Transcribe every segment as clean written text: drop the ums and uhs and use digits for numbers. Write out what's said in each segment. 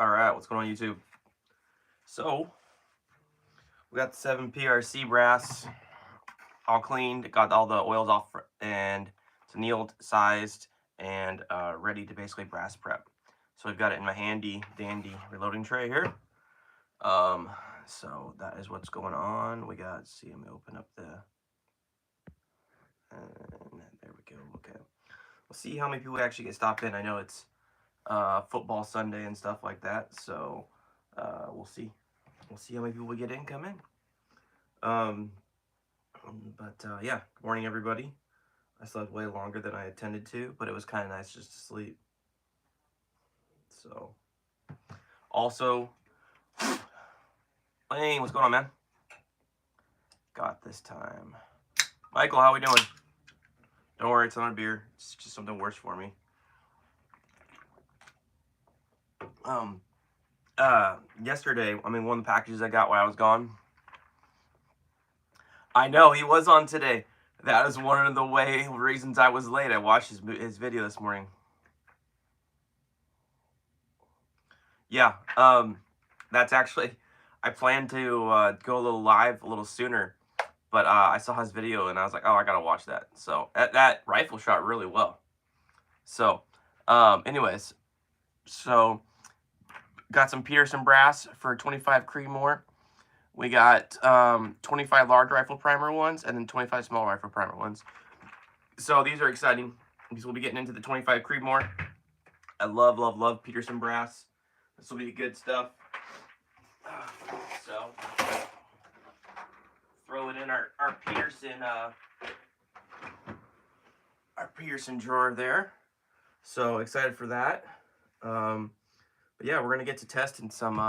Alright, what's going on YouTube? So, we got the 7 PRC brass all cleaned, got all the oils off, and it's annealed, sized, and ready to basically brass prep. So I've got it in my handy dandy reloading tray here. So that is what's going on. We got, see, let me open up the, and there we go, okay. We'll see how many people actually get stopped in. I know it's football Sunday and stuff like that, so we'll see. We'll see how many people get in, come in. Yeah, good morning, everybody. I slept way longer than I intended to, but it was kind of nice just to sleep. So, also, Lane, what's going on, man? Got this time. Michael, how we doing? Don't worry, it's not a beer. It's just something worse for me. Yesterday, one of the packages I got while I was gone. I know, he was on today. That is one of the reasons I was late. I watched his video this morning. Yeah, that's actually, I planned to go a little live a little sooner, but I saw his video and I was like, oh, I gotta watch that. So that rifle shot really well. So, anyways, so got some Peterson brass for 25 Creedmoor. We got 25 large rifle primer ones and then 25 small rifle primer ones. So these are exciting because we'll be getting into the 25 Creedmoor. I love, love, love Peterson brass. This will be good stuff. So throw it in our Peterson drawer there. So excited for that. But yeah, we're gonna get to testing some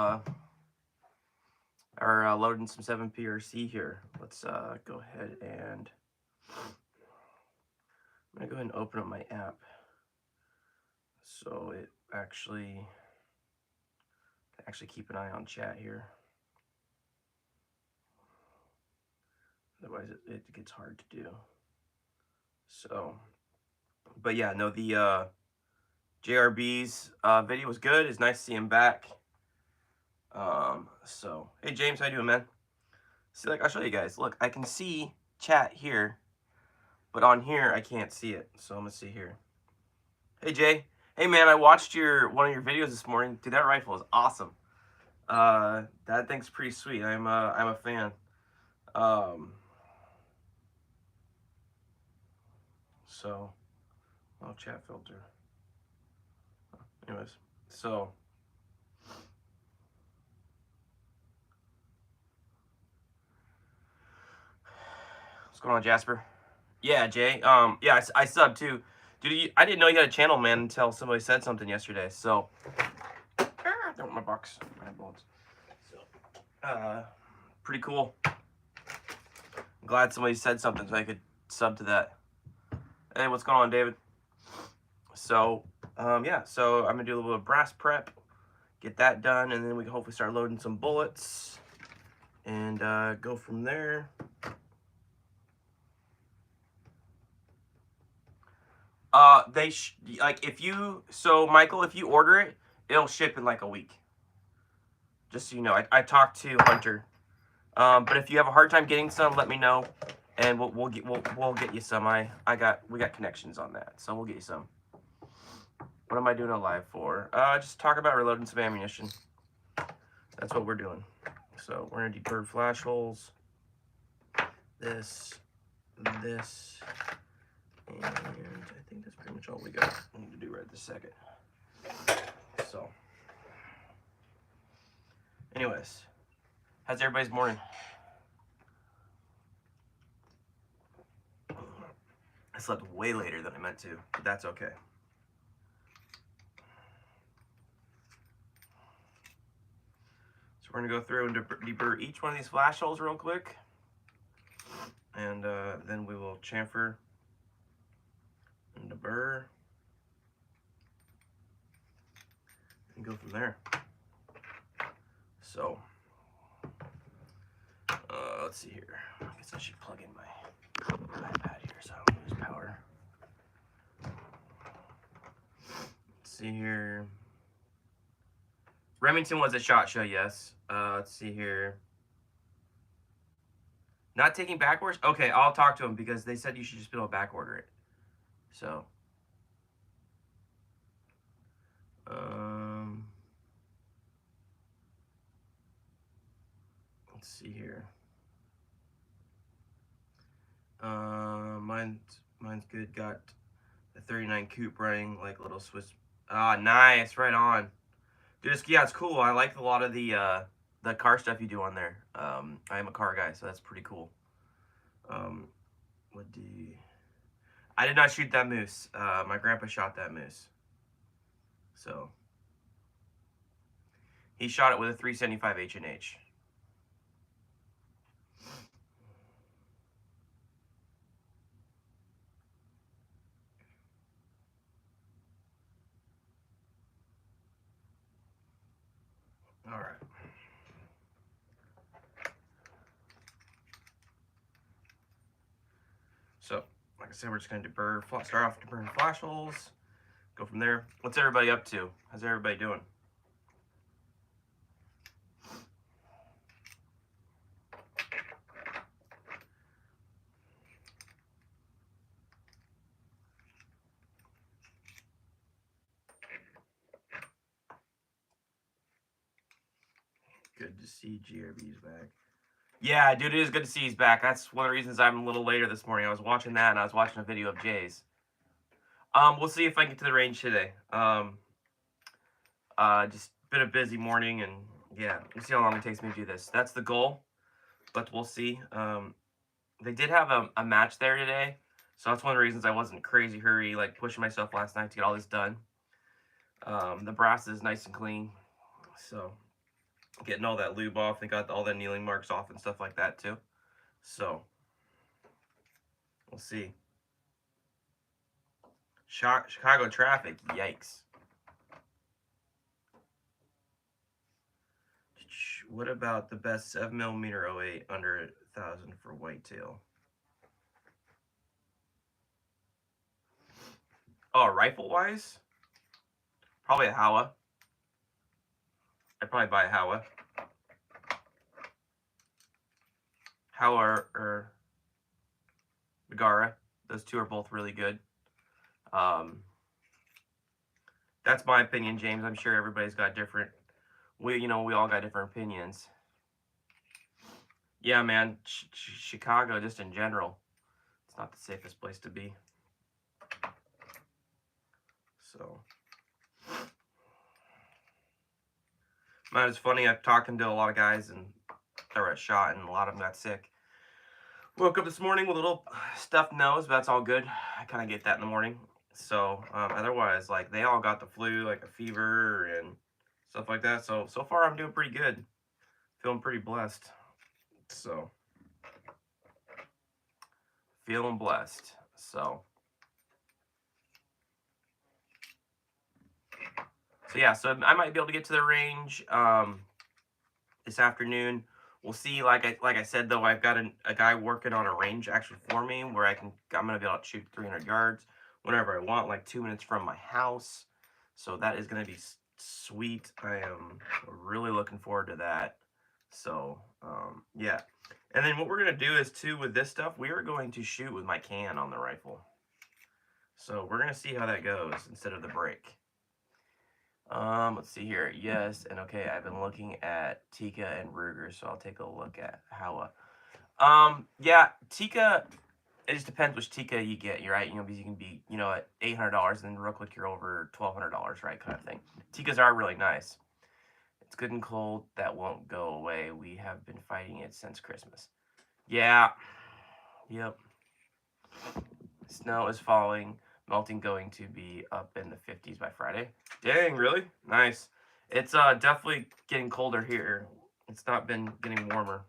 loading some 7 PRC here. Let's go ahead and I'm gonna go ahead and open up my app so it actually keep an eye on chat here. Otherwise it gets hard to do. So, but yeah, no, the JRB's video was good. It's nice to see him back. So, hey James, how you doing, man? See, like, I'll show you guys. Look, I can see chat here, but on here I can't see it. So I'm gonna see here. Hey Jay, hey man, I watched one of your videos this morning. Dude, that rifle is awesome. That thing's pretty sweet. I'm a fan. So, oh, chat filter. Anyways, so what's going on, Jasper? Yeah, Jay. Yeah, I subbed too. Dude, I didn't know you had a channel, man, until somebody said something yesterday. So, don't want my box, my bullets. So, pretty cool. I'm glad somebody said something so I could sub to that. Hey, what's going on, David? So, yeah, so I'm gonna do a little bit of brass prep, get that done, and then we can hopefully start loading some bullets and go from there. So Michael, if you order it, it'll ship in like a week. Just so you know, I talked to Hunter. But if you have a hard time getting some, let me know, and we'll get you some. We got connections on that, so we'll get you some. What am I doing a live for? Just talk about reloading some ammunition. That's what we're doing. So we're gonna deburr flash holes. This, and I think that's pretty much all we got. I need to do right this second. So, anyways, how's everybody's morning? I slept way later than I meant to, but that's okay. So we're gonna go through and deburr each one of these flash holes real quick, and then we will chamfer and deburr and go from there. So, let's see here. I guess I should plug in my iPad here so I don't lose power. Let's see here. Remington was a SHOT Show, yes. Let's see here. Not taking back orders? Okay, I'll talk to them because they said you should just be able to back order it. So, let's see here. Mine's good. Got the 39 coupe running like a little Swiss. Ah, nice, right on. Dude, yeah, it's cool. I like a lot of the car stuff you do on there. I am a car guy, so that's pretty cool. What do you... I did not shoot that moose. My grandpa shot that moose. So he shot it with a 375 H&H. All right. So, like I said, we're just going to start off deburring flash holes, go from there. What's everybody up to? How's everybody doing? Good to see GRB's back. Yeah, dude, it is good to see he's back. That's one of the reasons I'm a little later this morning. I was watching that, and I was watching a video of Jay's. We'll see if I get to the range today. Just been a busy morning, and yeah, we'll see how long it takes me to do this. That's the goal, but we'll see. They did have a match there today, so that's one of the reasons I wasn't crazy hurry, like pushing myself last night to get all this done. The brass is nice and clean, so getting all that lube off. They got all the kneeling marks off and stuff like that too. So we'll see. Chicago traffic, yikes. What about the best 7mm 08 under 1,000 for whitetail? Oh, rifle wise, probably a Howa. I'd probably buy a Howa. Howa or Bergara. Those two are both really good. That's my opinion, James. I'm sure everybody's got different. We all got different opinions. Yeah, man. Chicago, just in general, it's not the safest place to be. So, man, it's funny. I've talked to a lot of guys and they were shot, and a lot of them got sick. Woke up this morning with a little stuffed nose, but that's all good. I kind of get that in the morning. So, otherwise, like, they all got the flu, like a fever and stuff like that. So far, I'm doing pretty good. Feeling pretty blessed. So, feeling blessed. So yeah, so I might be able to get to the range this afternoon. We'll see. Like I said, though, I've got a guy working on a range actually for me where I'm gonna be able to shoot 300 yards whenever I want, like 2 minutes from my house. So that is gonna be sweet. I am really looking forward to that. So yeah, and then what we're gonna do is too with this stuff, we are going to shoot with my can on the rifle. So we're gonna see how that goes instead of the brake. Let's see here. Yes, and okay, I've been looking at Tikka and Ruger, so I'll take a look at Howa. Yeah, Tikka, it just depends which Tikka you get, right? Because you can be, at $800 and then real quick you're over $1,200, right, kind of thing. Tikkas are really nice. It's good and cold. That won't go away. We have been fighting it since Christmas. Yeah. Yep. Snow is falling. Melting going to be up in the 50s by Friday. Dang, really? Nice. It's definitely getting colder here. It's not been getting warmer.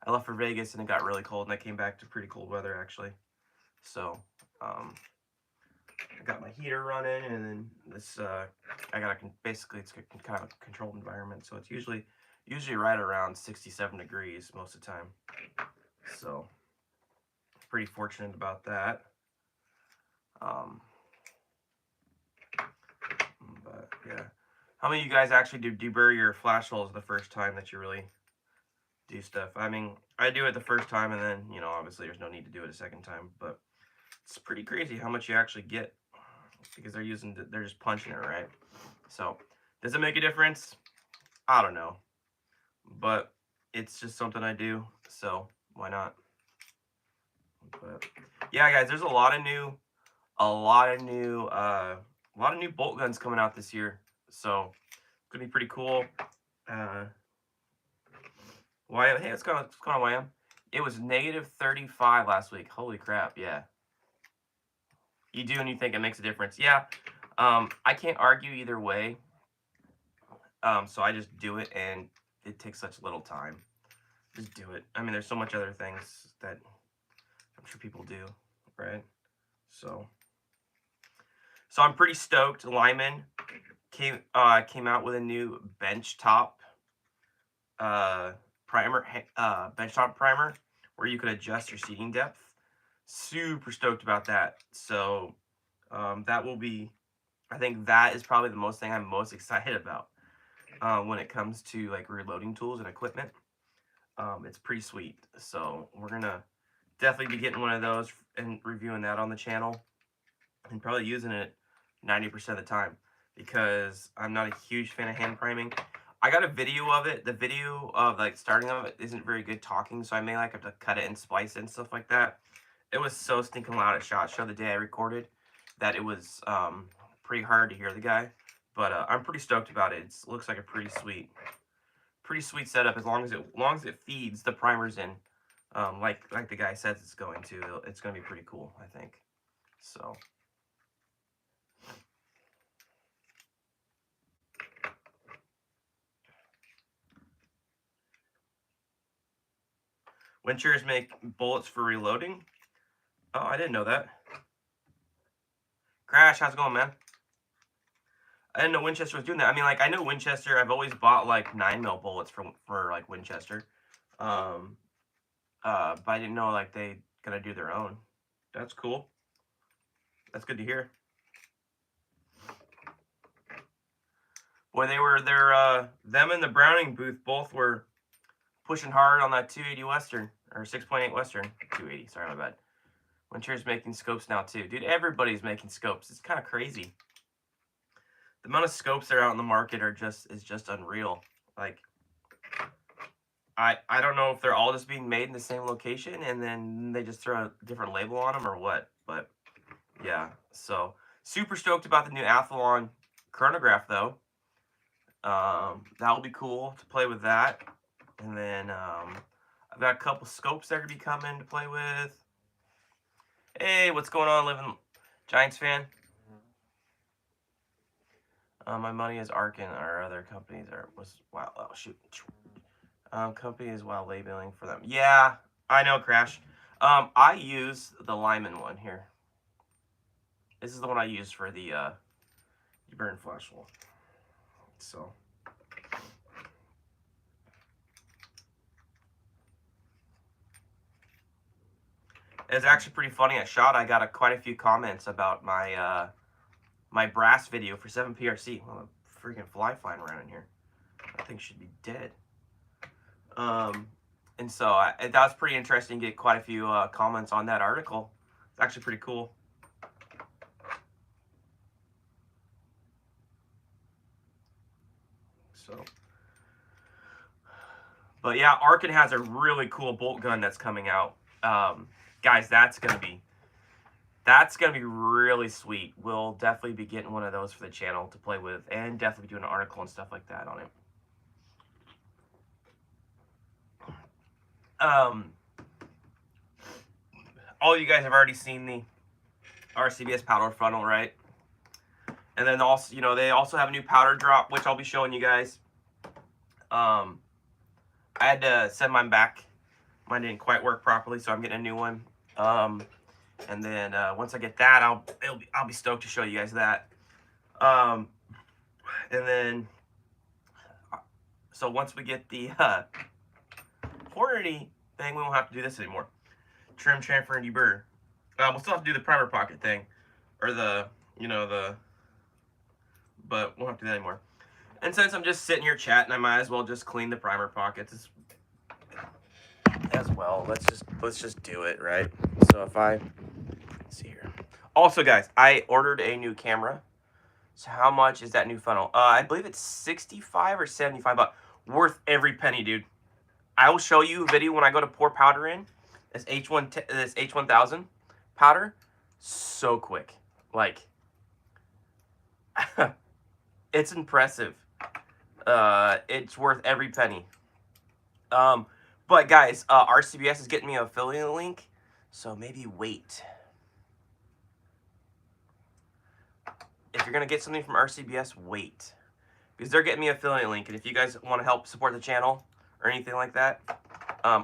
I left for Vegas and it got really cold, and I came back to pretty cold weather actually. So I got my heater running, and then this I got basically it's kind of a controlled environment, so it's usually right around 67 degrees most of the time. So pretty fortunate about that. But yeah, How many of you guys actually do deburr your flash holes the first time that you really do stuff? I mean, I do it the first time, and then, you know, obviously there's no need to do it a second time, but it's pretty crazy how much you actually get because they're just punching it, right? So, does it make a difference? I don't know, but it's just something I do, so why not? But yeah, guys, there's a lot of new bolt guns coming out this year, so it's gonna be pretty cool. YM, hey, what's going on, YM? It was -35 last week. Holy crap, yeah. You do, and you think it makes a difference. Yeah, I can't argue either way. So I just do it, and it takes such little time. Just do it. I mean, there's so much other things that I'm sure people do, right? So I'm pretty stoked. Lyman came out with a new benchtop primer, benchtop primer, where you could adjust your seating depth. Super stoked about that. So that will be, I think that is probably the most thing I'm most excited about when it comes to like reloading tools and equipment. It's pretty sweet. So we're gonna definitely be getting one of those and reviewing that on the channel, and probably using it 90% of the time because I'm not a huge fan of hand priming. I got a video of it. The video of like starting of it isn't very good talking, so I may like have to cut it and splice it and stuff like that. It was so stinking loud at SHOT Show the day I recorded that it was pretty hard to hear the guy. But I'm pretty stoked about it. It looks like a pretty sweet setup as long as it feeds the primers in, like the guy says it's going to. It's going to be pretty cool, I think. So. Winchesters make bullets for reloading? Oh, I didn't know that. Crash, how's it going, man? I didn't know Winchester was doing that. I mean, like, I know Winchester. I've always bought, like, 9mm bullets for like, Winchester. But I didn't know, like, they gonna do their own. That's cool. That's good to hear. Boy, them and the Browning booth both were pushing hard on that 280 Western, or 6.8 Western. 280, sorry, my bad. Winchester's making scopes now, too. Dude, everybody's making scopes. It's kind of crazy. The amount of scopes that are out in the market is just unreal. Like, I don't know if they're all just being made in the same location and then they just throw a different label on them or what. But, yeah. So, super stoked about the new Athlon chronograph, though. That'll be cool to play with that. And then I've got a couple scopes that are going to be coming to play with. Hey, what's going on, Living Giants fan? My money is Arkin. Our other companies wow. Oh shoot. Company is while labeling for them. Yeah, I know, Crash. I use the Lyman one here. This is the one I use for the burn flash hole. So. It's actually pretty funny. At SHOT, I got quite a few comments about my my brass video for 7PRC. Well, a freaking fly flying around in here. That thing should be dead. And so that was pretty interesting to get quite a few comments on that article. It's actually pretty cool. So, but yeah, Arkin has a really cool bolt gun that's coming out. Guys, that's gonna be really sweet. We'll definitely be getting one of those for the channel to play with, and definitely doing an article and stuff like that on it. All you guys have already seen the RCBS powder funnel, right? And then also, you know, they also have a new powder drop, which I'll be showing you guys. I had to send mine back. Mine didn't quite work properly, so I'm getting a new one. And then once I get that, I'll be stoked to show you guys that. And then, so once we get the Hornady thing, we won't have to do this anymore. Trim, chamfer, and deburr. We'll still have to do the primer pocket thing, or the, you know, but we won't have to do that anymore. And since I'm just sitting here chatting, I might as well just clean the primer pockets as well. Let's just do it, right? So if let's see here. Also, guys, I ordered a new camera. So how much is that new funnel? I believe it's 65 or 75 bucks. Worth every penny, dude. I will show you a video when I go to pour powder in. This H1000 powder, so quick. Like, it's impressive. It's worth every penny. But guys, RCBS is getting me an affiliate link, so maybe wait. If you're gonna get something from RCBS, wait, because they're getting me an affiliate link. And if you guys want to help support the channel or anything like that,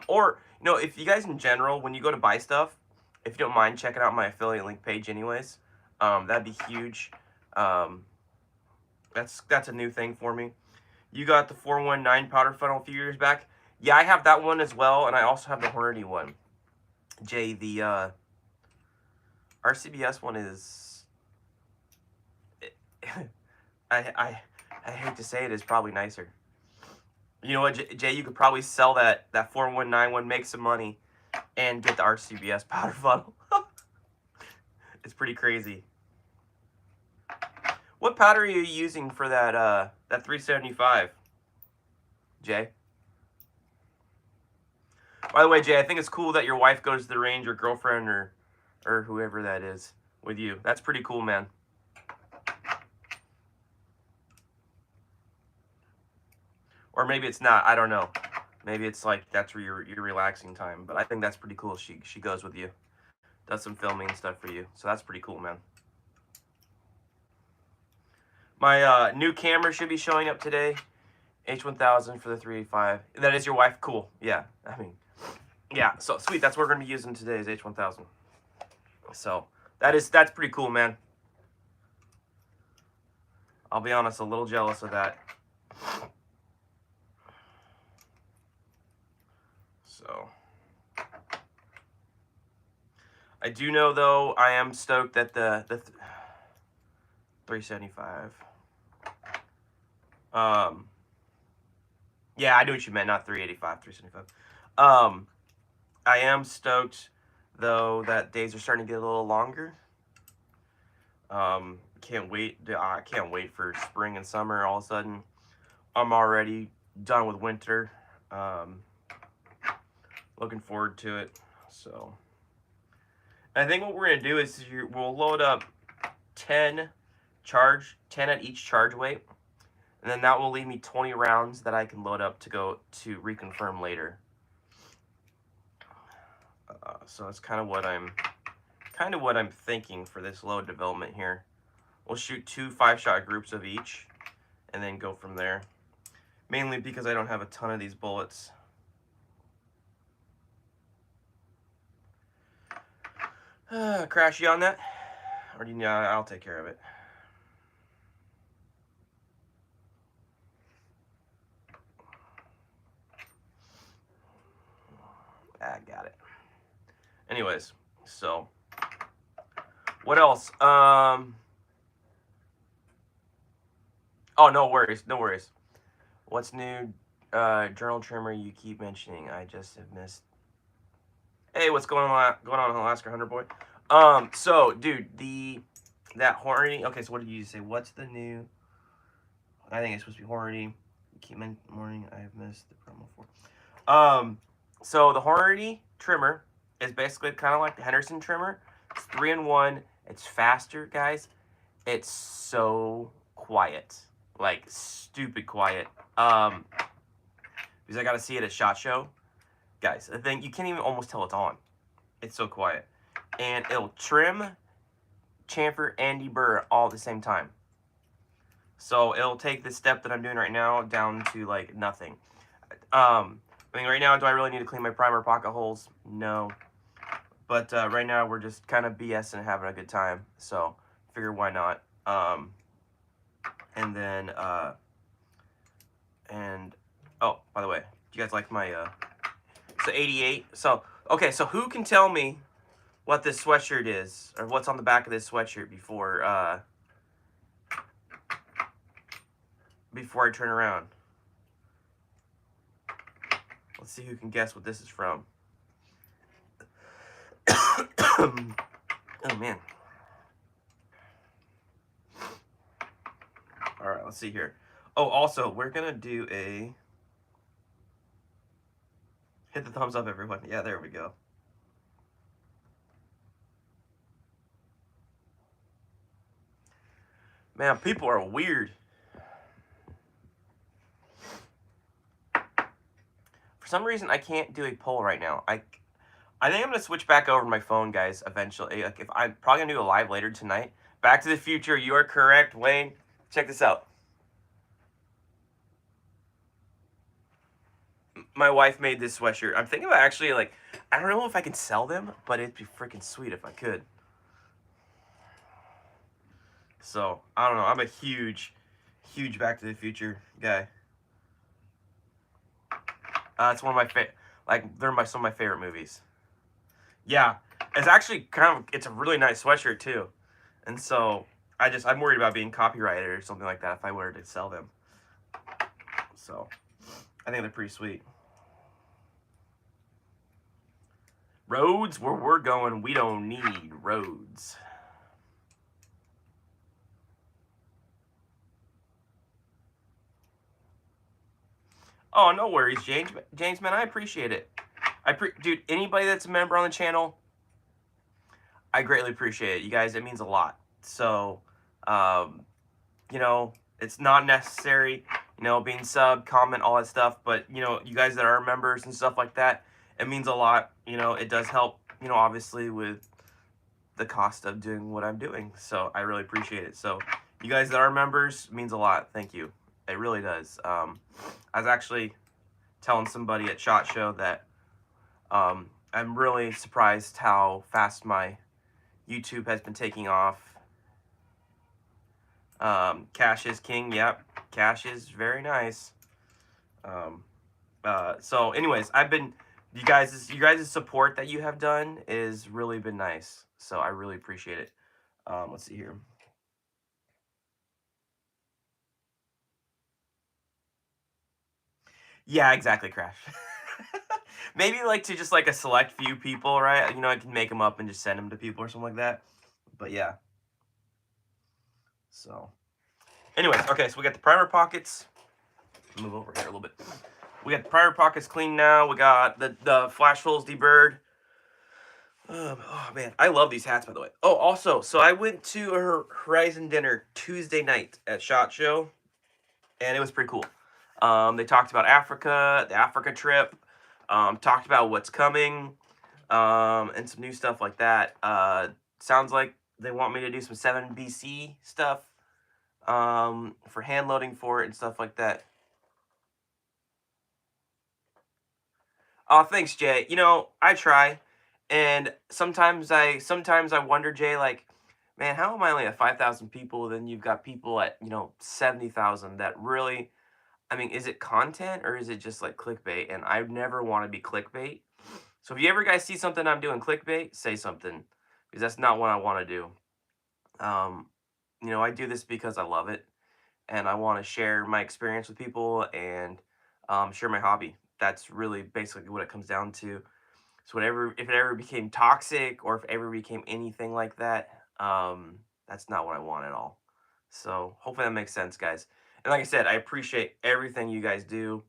or you know, if you guys in general, when you go to buy stuff, if you don't mind checking out my affiliate link page, anyways, that'd be huge. That's a new thing for me. You got the 419 powder funnel a few years back. Yeah, I have that one as well, and I also have the Hornady one. Jay, the RCBS one is. I hate to say it, is probably nicer. You know what, Jay? You could probably sell that 419 one, make some money, and get the RCBS powder funnel. It's pretty crazy. What powder are you using for that 375, Jay? By the way, Jay, I think it's cool that your wife goes to the range, or girlfriend, or whoever that is, with you. That's pretty cool, man. Or maybe it's not. I don't know. Maybe it's like that's where your relaxing time. But I think that's pretty cool. She goes with you, does some filming and stuff for you. So that's pretty cool, man. My new camera should be showing up today. H1000 for the 385. That is your wife? Cool. Yeah. I mean, yeah. So sweet. That's what we're gonna be using today is H1000. So that's pretty cool, man. I'll be honest, a little jealous of that. So I do know, though, I am stoked that the 375. Yeah, I knew what you meant, not 385, 375. I am stoked, though, that days are starting to get a little longer. Can't wait. I can't wait for spring and summer. All of a sudden, I'm already done with winter. Looking forward to it. So I think what we're gonna do is we'll load up 10 at each charge weight, and then that will leave me 20 rounds that I can load up to go to reconfirm later. So that's kind of what I'm thinking for this load development here. We'll shoot 2 5-shot groups of each, and then go from there. Mainly because I don't have a ton of these bullets. Crash you on that? Or do you know, I'll take care of it. I got it. Anyways, so what else? Oh, no worries, no worries. What's new? Journal trimmer you keep mentioning. I just have missed. Hey, what's going on, Alaska Hunter Boy? So, dude, that Hornady. Okay, so what did you say? What's the new? I think it's supposed to be Hornady. You keep morning. I have missed the promo for. So the Hornady trimmer is basically kind of like the Henderson trimmer. It's 3-in-1. It's faster, guys. It's so quiet, like stupid quiet. Because I got to see it at SHOT Show. Guys, the thing, you can't even almost tell it's on. It's so quiet. And it'll trim, chamfer, and deburr all at the same time. So it'll take the step that I'm doing right now down to like nothing. I mean, right now, do I really need to clean my primer pocket holes? No. But right now, we're just kind of BSing and having a good time. So figure why not. And then, oh, by the way, do you guys like my, so 88. So, okay, so who can tell me what this sweatshirt is, or what's on the back of this sweatshirt before I turn around. Let's see who can guess what this is from. Oh, man. All right, let's see here. Oh, also, we're going to do a... Hit the thumbs up, everyone. Yeah, there we go. Man, people are weird. For some reason, I can't do a poll right now. I think I'm gonna switch back over to my phone, guys. Eventually, like if I'm probably gonna do a live later tonight. Back to the Future, you are correct, Wayne. Check this out. My wife made this sweatshirt. I'm thinking about actually like, I don't know if I can sell them, but it'd be freaking sweet if I could. So I don't know. I'm a huge Back to the Future guy. It's one of my some of my favorite movies. Yeah, it's actually it's a really nice sweatshirt too, and so I'm worried about being copyrighted or something like that if I were to sell them. So I think they're pretty sweet. Roads, where we're going, we don't need roads. Oh, no worries, James. James, man, I appreciate it. Dude, anybody that's a member on the channel, I greatly appreciate it. You guys, it means a lot. So, you know, it's not necessary, you know, being sub, comment, all that stuff. But, you know, you guys that are members and stuff like that, it means a lot. You know, it does help, you know, obviously with the cost of doing what I'm doing. So I really appreciate it. So you guys that are members, means a lot. Thank you. It really does. I was actually telling somebody at SHOT Show that I'm really surprised how fast my YouTube has been taking off. Cash is king. Yep, cash is very nice. So anyways, you guys' support that you have done is really been nice. So I really appreciate it. Let's see here. Yeah, exactly, Crash. Maybe like to just like a select few people, right? You know, I can make them up and just send them to people or something like that. But yeah. So, anyways, okay, so we got the primer pockets. Move over here a little bit. We got the primer pockets clean now. We got the Flash Rolls deburred. Oh man, I love these hats, by the way. Oh, also, so I went to a Horizon dinner Tuesday night at SHOT Show, and it was pretty cool. They talked about Africa, the Africa trip, talked about what's coming, and some new stuff like that. Sounds like they want me to do some 7BC stuff for hand loading for it and stuff like that. Oh, thanks, Jay. You know, I try, and sometimes I wonder, Jay, like, man, how am I only at 5,000 people? Then you've got people at 70,000 that really. I mean, is it content or is it just like clickbait? And I never want to be clickbait. So if you ever guys see something I'm doing clickbait, say something because that's not what I want to do. I do this because I love it and I want to share my experience with people and share my hobby. That's really basically what it comes down to. So if it ever became toxic or if it ever became anything like that, that's not what I want at all. So hopefully that makes sense, guys. And like I said, I appreciate everything you guys do,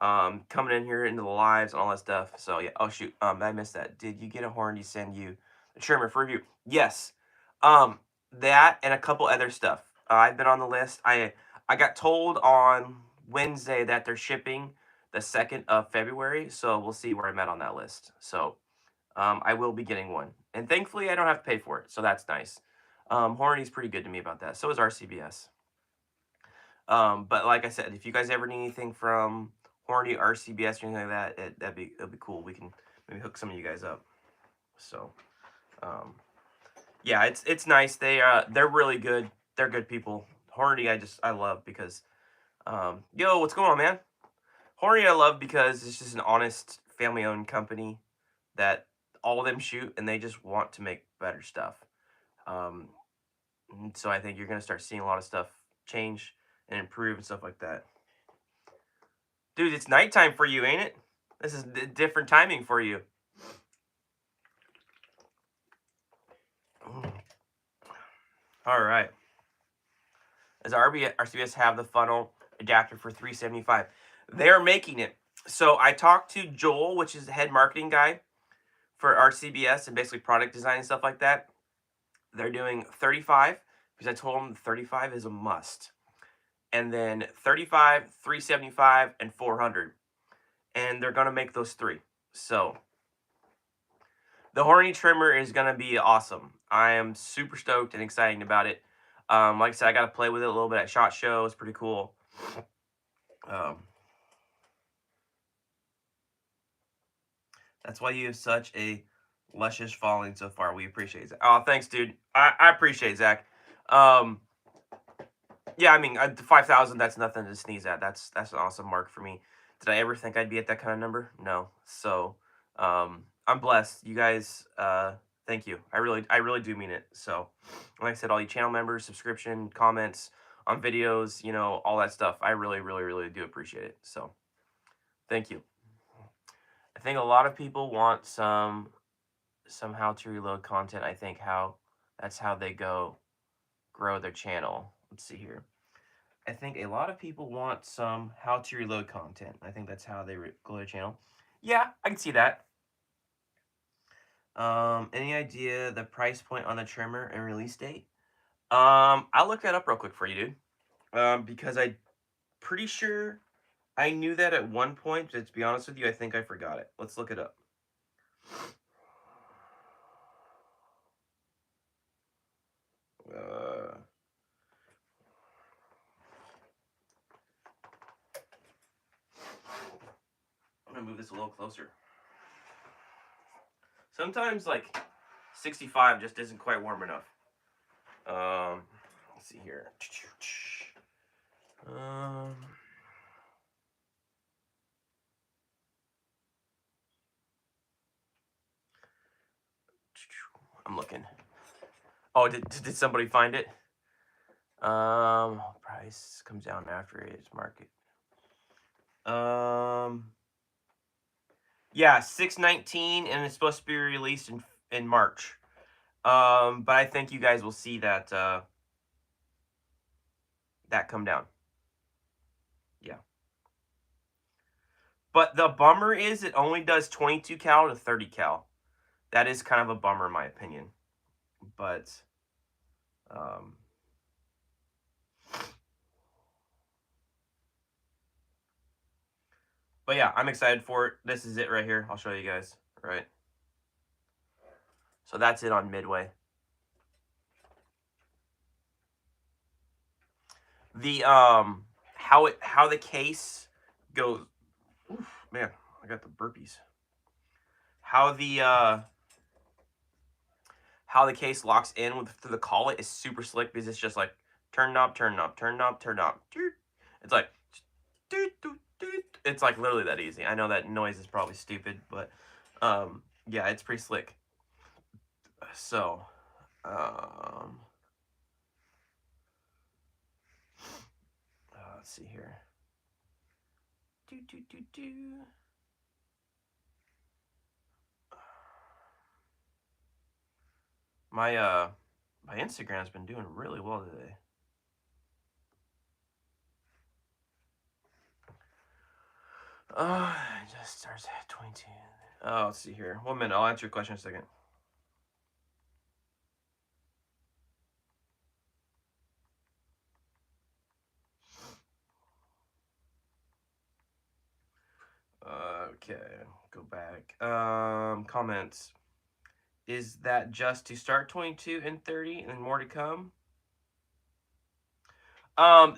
coming in here into the lives and all that stuff. So yeah. Oh shoot, I missed that. Did you get a horn? Send you the trimmer for review? Yes. That and a couple other stuff. I've been on the list. I got told on Wednesday that they're shipping the 2nd of February, so we'll see where I'm at on that list. So I will be getting one, and thankfully I don't have to pay for it, so that's nice. Horny's pretty good to me about that. So is RCBS. But like I said, if you guys ever need anything from Horny, RCBS, or anything like that, it'd be cool. We can maybe hook some of you guys up. So, yeah, it's nice. They're really good. They're good people. Horny, I love because, yo, what's going on, man? Horny, I love because it's just an honest, family-owned company that all of them shoot, and they just want to make better stuff. And so I think you're gonna start seeing a lot of stuff change and improve and stuff like that. Dude, it's nighttime for you, ain't it? This is different timing for you. All right. Does RCBS have the funnel adapter for $375? They're making it. So I talked to Joel, which is the head marketing guy for RCBS and basically product design and stuff like that. They're doing 35 because I told them 35 is a must. And then 35, 375, and 400. And they're going to make those three. So the Horny trimmer is going to be awesome. I am super stoked and excited about it. Like I said, I got to play with it a little bit at SHOT Show. It's pretty cool. That's why you have such a luscious following so far. We appreciate it. Oh, thanks, dude. I appreciate it, Zach. Yeah, I mean, 5,000, that's nothing to sneeze at. That's an awesome mark for me. Did I ever think I'd be at that kind of number? No. So, I'm blessed. You guys, thank you. I really do mean it. So, like I said, all you channel members, subscription, comments on videos, you know, all that stuff. I really do appreciate it. So, thank you. I think a lot of people want some how to reload content. I think that's how they grow their channel. Let's see here. I think a lot of people want some how to reload content. I think that's how they grow their channel. Yeah, I can see that. Any idea the price point on the trimmer and release date? I'll look that up real quick for you, dude. Because I'm pretty sure I knew that at one point, but to be honest with you, I think I forgot it. Let's look it up. I'm gonna move this a little closer. Sometimes, like, 65 just isn't quite warm enough. Let's see here. I'm looking. Oh, did somebody find it? Price comes down after its market. Yeah, 619, and it's supposed to be released in March. But I think you guys will see that that come down. Yeah. But the bummer is it only does 22 cal to 30 cal. That is kind of a bummer in my opinion. But yeah, I'm excited for it. This is it right here. I'll show you guys. Right. So that's it on Midway. The how the case goes. Oof, man, I got the burpees. How the case locks in through the collet is super slick because it's just like turn knob, turn knob, turn knob, turn knob. It's like it's like literally that easy. I know that noise is probably stupid, but yeah, it's pretty slick. So let's see here. My Instagram's been doing really well today. It just starts at 22. Oh, let's see here. 1 minute. I'll answer your question in a second. Okay, go back. Comments. Is that just to start 22 and 30 and more to come?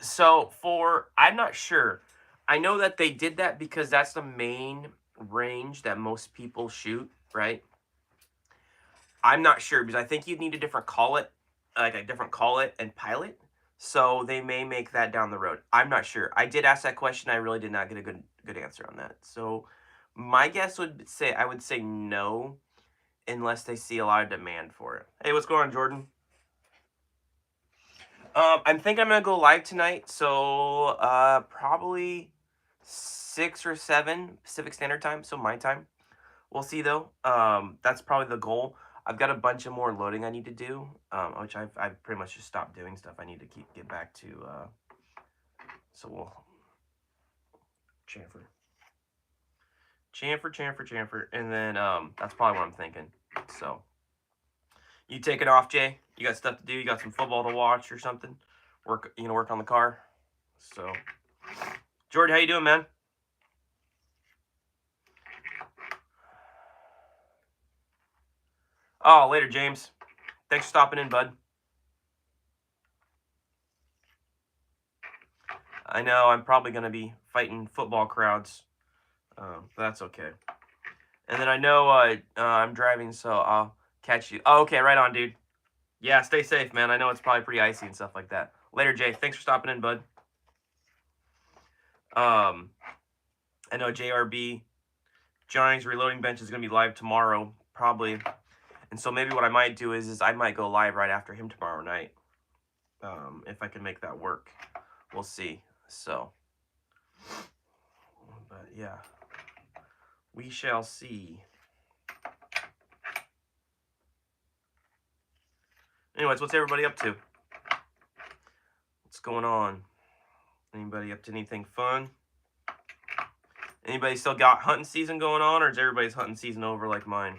So I'm not sure. I know that they did that because that's the main range that most people shoot, right? I'm not sure because I think you'd need a different collet, like a different collet and pilot. So they may make that down the road. I'm not sure. I did ask that question. I really did not get a good answer on that. So my guess would say I would say no, unless they see a lot of demand for it. Hey, what's going on, Jordan? I'm thinking I'm gonna go live tonight, so probably 6 or 7 Pacific Standard Time, so my time. We'll see though. That's probably the goal. I've got a bunch of more loading I need to do, which I've pretty much just stopped doing stuff. I need to get back to. So we'll chamfer, chamfer, and then that's probably what I'm thinking. So you take it off, Jay. You got stuff to do. You got some football to watch or something. Work on the car. So, Jordan, how you doing, man? Oh, later, James. Thanks for stopping in, bud. I know I'm probably going to be fighting football crowds, but that's okay. And then I know I'm driving, so I'll catch you. Oh, okay, right on, dude. Yeah, stay safe, man. I know it's probably pretty icy and stuff like that. Later, Jay. Thanks for stopping in, bud. I know JRB, Johnny's Reloading Bench is going to be live tomorrow, probably. And so maybe what I might do is I might go live right after him tomorrow night, if I can make that work. We'll see. So, but yeah, we shall see. Anyways, what's everybody up to? What's going on? Anybody up to anything fun? Anybody still got hunting season going on, or is everybody's hunting season over like mine?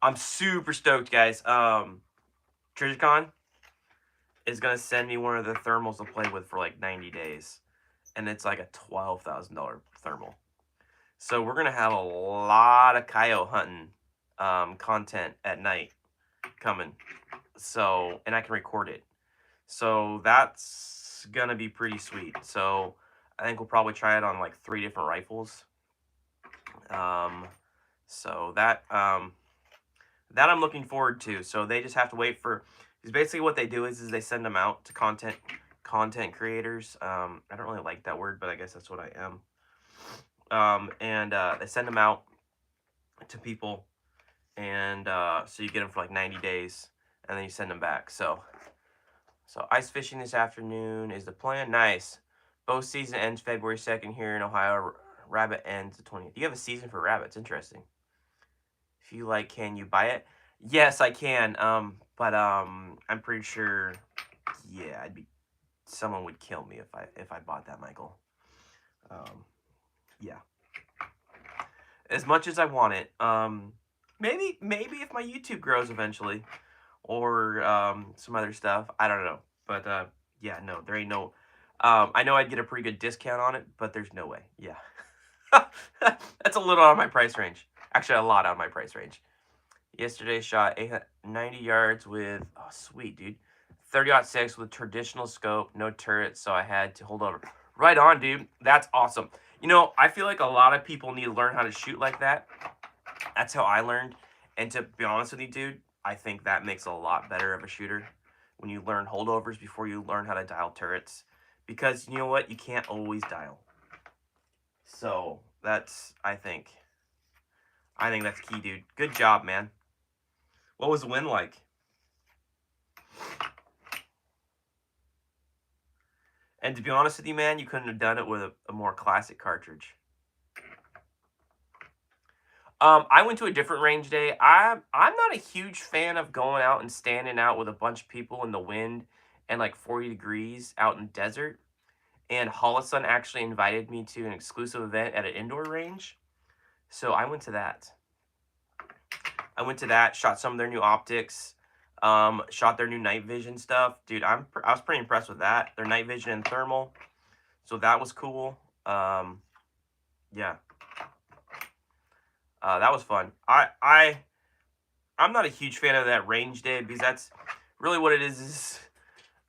I'm super stoked, guys. TreasureCon is gonna send me one of the thermals to play with for like 90 days, and it's like a $12,000 thermal. So we're gonna have a lot of coyote hunting content at night coming. So, and I can record it. So that's gonna be pretty sweet. So I think we'll probably try it on like 3 different rifles. So that I'm looking forward to. So they just have to wait for, because basically what they do is they send them out to content creators. I don't really like that word, but I guess that's what I am. And they send them out to people, and so you get them for like 90 days, and then you send them back. So ice fishing this afternoon is the plan. Nice. Bow season ends February 2nd here in Ohio. Rabbit ends the 20th. You have a season for rabbits. Interesting. If you like, can you buy it? Yes, I can. But I'm pretty sure. Yeah, someone would kill me if I bought that, Michael. Yeah. As much as I want it. Maybe if my YouTube grows eventually, or some other stuff. I don't know. But yeah, no, there ain't no. I know I'd get a pretty good discount on it, but there's no way. Yeah. That's a little out of my price range. Actually, a lot out of my price range. Yesterday, shot 90 yards with, oh, sweet, dude. 30-06 with traditional scope, no turret, so I had to hold over. Right on, dude. That's awesome. You know, I feel like a lot of people need to learn how to shoot like that. That's how I learned. And to be honest with you, dude, I think that makes a lot better of a shooter when you learn holdovers before you learn how to dial turrets. Because you know what? You can't always dial. So that's, I think that's key, dude. Good job, man. What was the win like? And to be honest with you, man, you couldn't have done it with a more classic cartridge. I went to a different range day. I'm not a huge fan of going out and standing out with a bunch of people in the wind and like 40 degrees out in the desert. And Holosun actually invited me to an exclusive event at an indoor range. So I went to that. Shot some of their new optics. Shot their new night vision stuff. Dude, I was pretty impressed with that. Their night vision and thermal. So that was cool. Yeah. That was fun. I'm not a huge fan of that range day, because that's really what it is.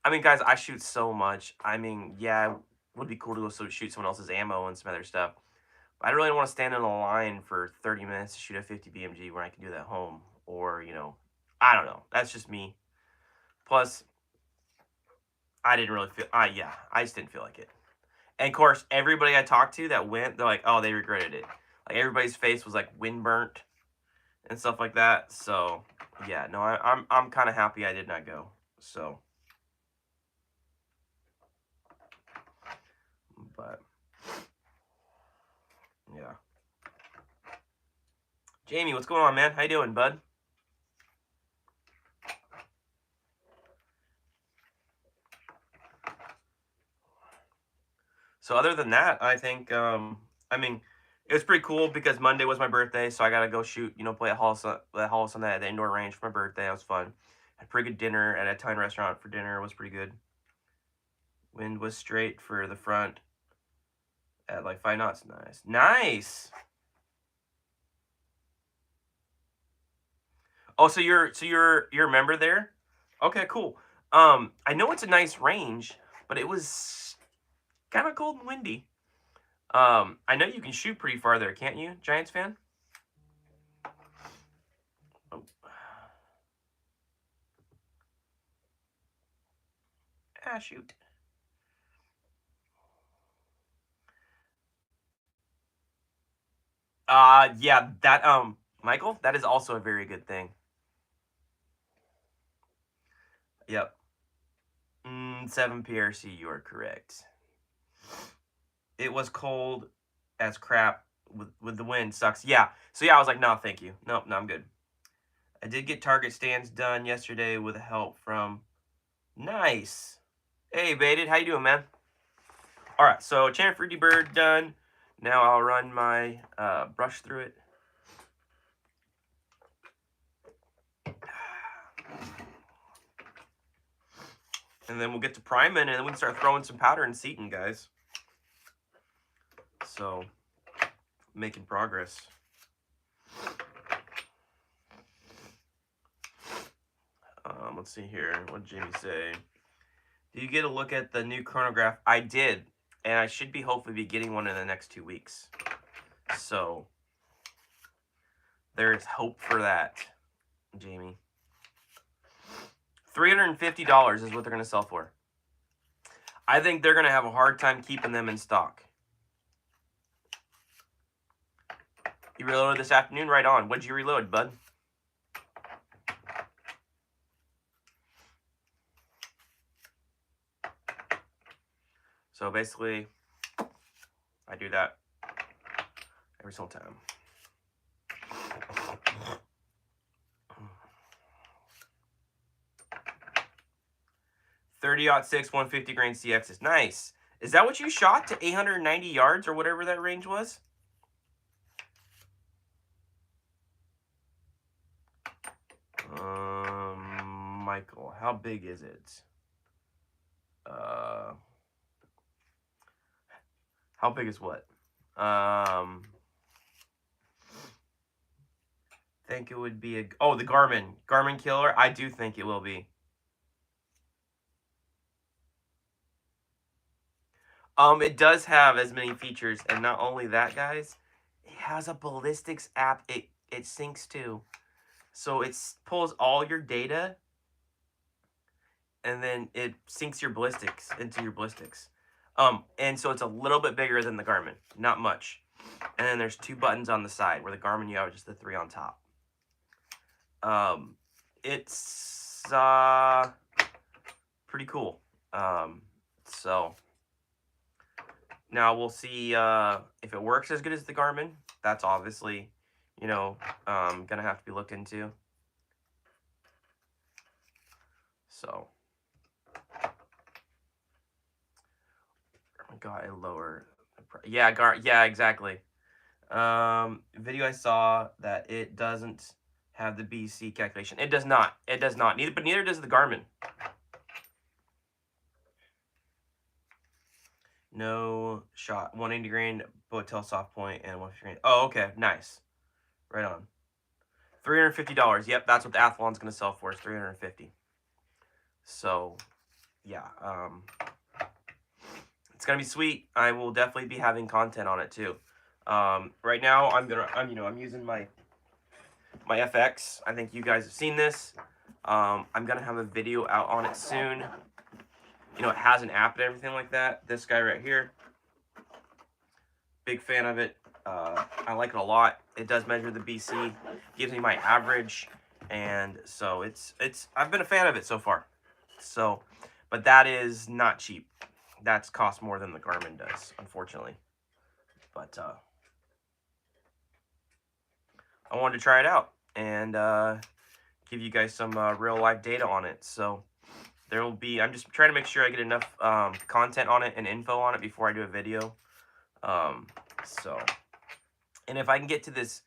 I mean, guys, I shoot so much. I mean, yeah, it would be cool to go shoot someone else's ammo and some other stuff. But I really don't want to stand in a line for 30 minutes to shoot a 50 BMG when I can do that at home. Or, I don't know. That's just me. Plus, I didn't really feel, yeah, I just didn't feel like it. And of course, everybody I talked to that went, they're like, oh, they regretted it. Like, everybody's face was like wind burnt and stuff like that. So yeah, no, I'm kind of happy I did not go. So Jamie, what's going on, man? How you doing, bud? So other than that, I think, I mean, it was pretty cool because Monday was my birthday, so I got to go shoot, play at Hollis on the indoor range for my birthday. It was fun. Had pretty good dinner at a Italian restaurant for dinner. It was pretty good. Wind was straight for the front at like 5 knots. Nice. Nice. Oh, so you're a member there? Okay, cool. I know it's a nice range, but it was kind of cold and windy. I know you can shoot pretty far there, can't you, Giants fan? Oh. Ah, shoot. Yeah, that, Michael, that is also a very good thing. Yep. 7 PRC, you are correct. It was cold as crap with the wind. Sucks. Yeah. So, yeah, I was like, no, thank you. Nope, no, I'm good. I did get target stands done yesterday with help from... Nice. Hey, Baited, how you doing, man? All right, so Chant Fruity Bird done. Now I'll run my brush through it. And then we'll get to priming, and then we can start throwing some powder and seating, guys. So, making progress. Let's see here. What did Jamie say? Did you get a look at the new chronograph? I did, and I should be hopefully be getting one in the next 2 weeks. So, there's hope for that, Jamie. $350 is what they're going to sell for. I think they're going to have a hard time keeping them in stock. You reloaded this afternoon? Right on. What'd you reload, bud? So basically, I do that every single time. .30-06 150 grain CX is nice. Is that what you shot to 890 yards or whatever that range was? Michael, how big is it? How big is what? Think it would be a... Oh, the Garmin Killer. I do think it will be. It does have as many features, and not only that, guys, it has a ballistics app. It syncs to, so it pulls all your data, and then it syncs your ballistics into your ballistics. And so it's a little bit bigger than the Garmin, not much. And then there's 2 buttons on the side, where the Garmin you have just the 3 on top. It's pretty cool. So now we'll see if it works as good as the Garmin. That's obviously, gonna have to be looked into. So got a lower, yeah, exactly. Video I saw that it doesn't have the BC calculation. It does not. It does not. Neither does the Garmin. No shot. 180 grain Botel soft point and 150 grain. Oh, okay, nice. Right on. $350. Yep, that's what the Athlon's gonna sell for. Is $350. So, yeah. It's gonna be sweet. I will definitely be having content on it too. Right now, I'm using my FX. I think you guys have seen this. I'm gonna have a video out on it soon. It has an app and everything like that. This guy right here, big fan of it. I like it a lot. It does measure the BC, gives me my average, and so I've been a fan of it so far. So, but that is not cheap. That's cost more than the Garmin does, unfortunately. But I wanted to try it out and give you guys some real life data on it. So there will be, I'm just trying to make sure I get enough content on it and info on it before I do a video. So, and if I can get to this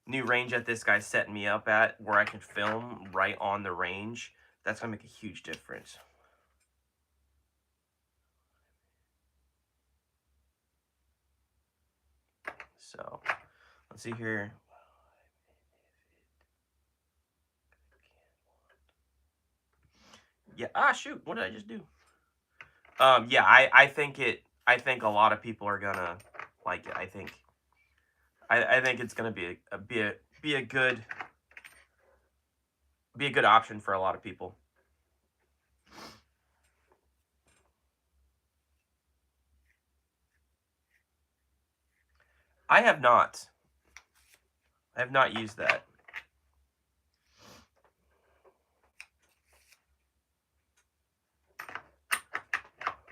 new range that this guy's setting me up at, where I can film right on the range, that's gonna make a huge difference. So, let's see here. Yeah, shoot, what did I just do? Yeah, I think a lot of people are gonna like it. I think it's gonna be a good option for a lot of people. I have not used that.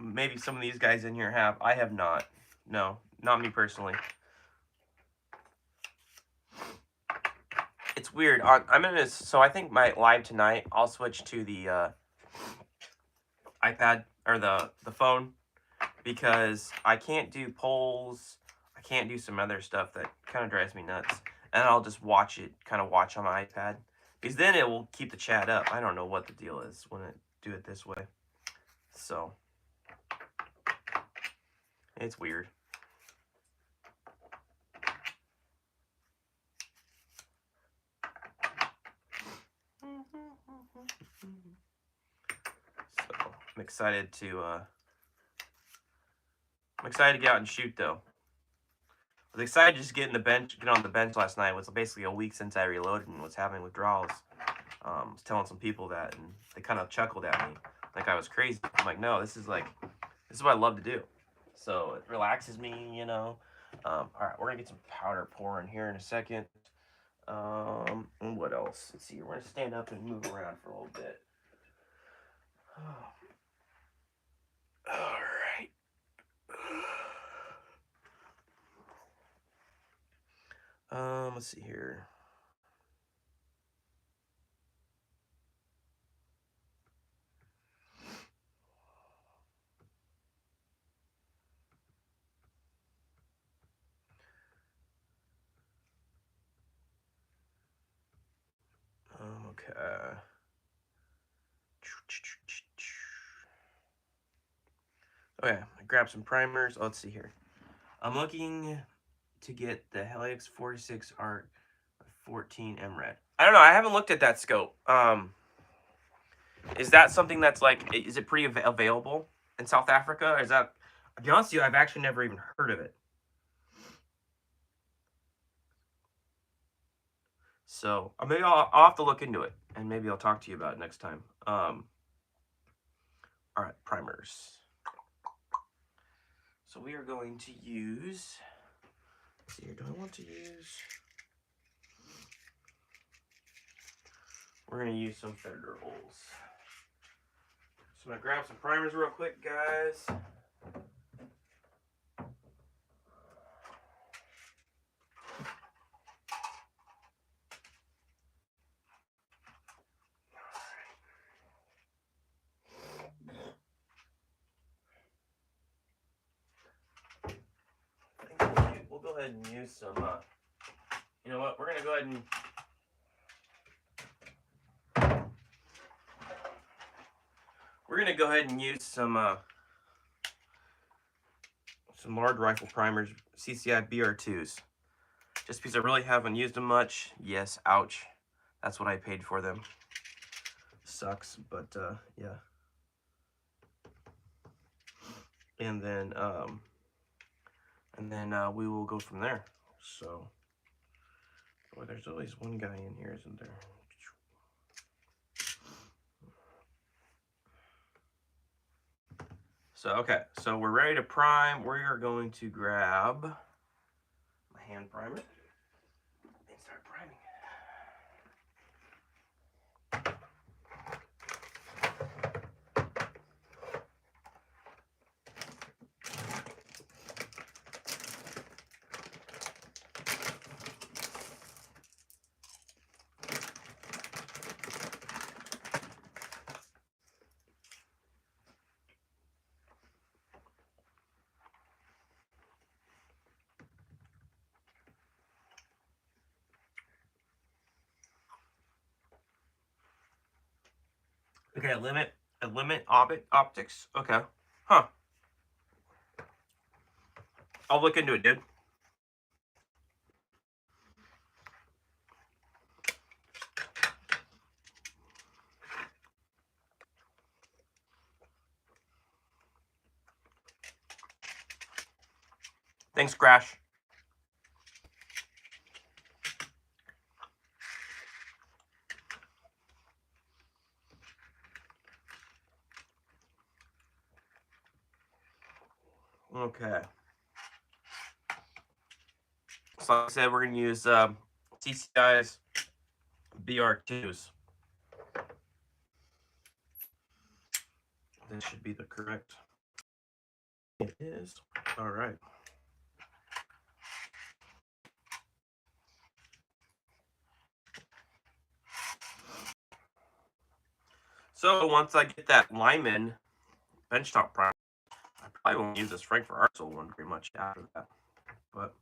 Maybe some of these guys in here have. I have not. No, not me personally. It's weird. I'm in this, so I think my live tonight, I'll switch to the iPad or the phone, because I can't do polls. I can't do some other stuff that kind of drives me nuts. And I'll just watch on my iPad, because then it will keep the chat up. I don't know what the deal is when it do it this way. So it's weird. So I'm excited to get out and shoot though. I was excited to just get on the bench last night. It was basically a week since I reloaded and was having withdrawals. I was telling some people that, and they kind of chuckled at me like I was crazy. I'm like, no, this is what I love to do. So it relaxes me, you know. All right, we're gonna get some powder pouring here in a second. And what else? Let's see. We're gonna stand up and move around for a little bit. All right. Let's see here. Okay. Okay, I grabbed some primers. Let's see here. I'm looking to get the Helix 46 Art 14 MRAD. I don't know. I haven't looked at that scope. Is that something that's like, is it pretty available in South Africa? Is that, I'll be honest with you, I've actually never even heard of it. So maybe I'll have to look into it, and maybe I'll talk to you about it next time. All right, primers. So we are going to use, let's see here, do I want to use, we're going to use some Federals. So I'm going to grab some primers real quick, guys. We'll go ahead and use some, you know what, we're going to go ahead and use some large rifle primers, CCI BR2s. Just because I really haven't used them much. Yes, ouch. That's what I paid for them. Sucks, but yeah. And then we will go from there. So, boy, there's always one guy in here, isn't there? So, okay, so we're ready to prime. We are going to grab my hand primer and start priming. Okay, limit optics. Okay. Huh. I'll look into it, dude. Thanks, Crash. Okay. So like I said, we're gonna use CCI's BR2s. This should be the correct. It is. All right. So once I get that Lyman benchtop primer, I probably won't use this Frankfurt Arsenal one very much after that. But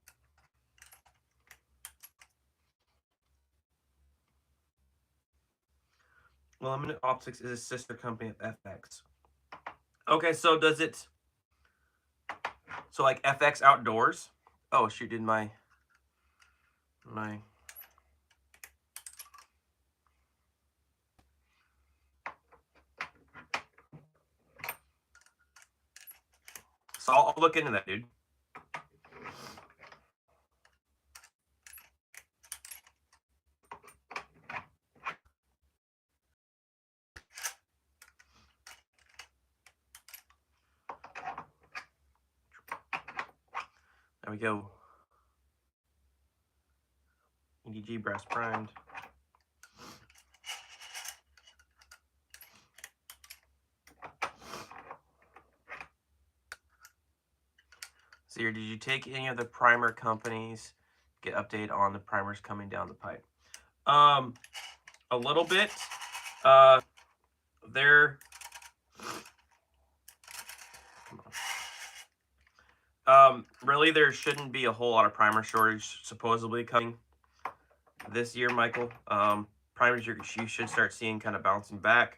Limited Optics is a sister company of FX. Okay, so does it? So like FX Outdoors? Oh shoot! Did my So I'll look into that, dude. There we go. EDG brass primed. So did you take any of the primer companies? Get update on the primers coming down the pipe. A little bit. They're really there shouldn't be a whole lot of primer shortage supposedly coming this year, Michael. Primers you should start seeing kind of bouncing back.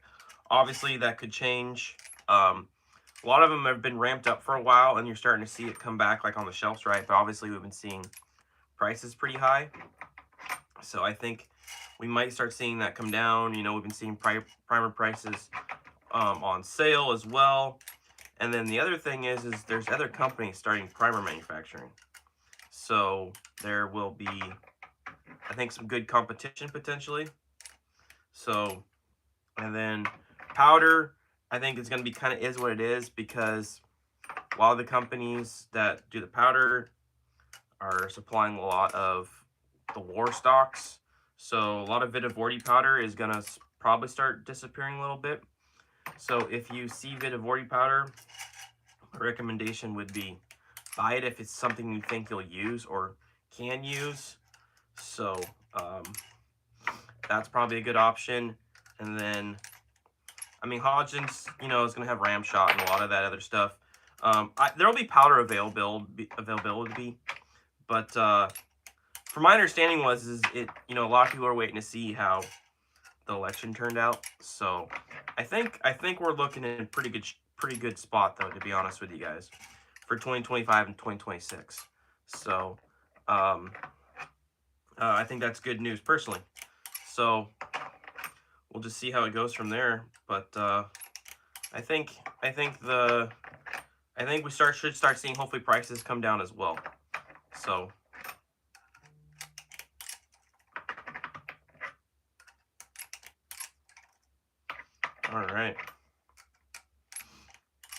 Obviously that could change. A lot of them have been ramped up for a while and you're starting to see it come back like on the shelves, right? But obviously we've been seeing prices pretty high. So I think we might start seeing that come down. You know, we've been seeing primer prices on sale as well. And then the other thing is there's other companies starting primer manufacturing. So there will be, I think, some good competition potentially. So, and then powder, I think it's going to be kind of is what it is because a lot of the companies that do the powder are supplying a lot of the war stocks. So a lot of Vita Vorti powder is going to probably start disappearing a little bit. So if you see Vita Vorti powder, a recommendation would be buy it if it's something you think you'll use or can use. So that's probably a good option. And then, I mean, Hodgins, you know, is going to have ram shot and a lot of that other stuff. There will be powder availability, but from my understanding is it, you know, a lot of people are waiting to see how the election turned out. So I think we're looking in a pretty good spot though, to be honest with you guys, for 2025 and 2026. So I think that's good news personally. So we'll just see how it goes from there. But I think we should start seeing hopefully prices come down as well. So all right,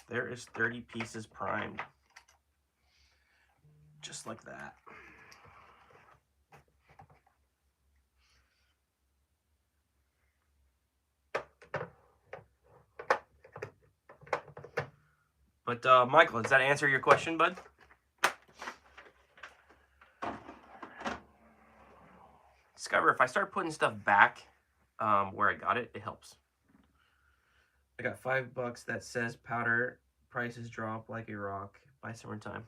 there is 30 pieces primed, just like that. But Michael, does that answer your question, bud? Discover if I start putting stuff back where I got it, it helps. I got $5 that says powder prices drop like a rock by summertime.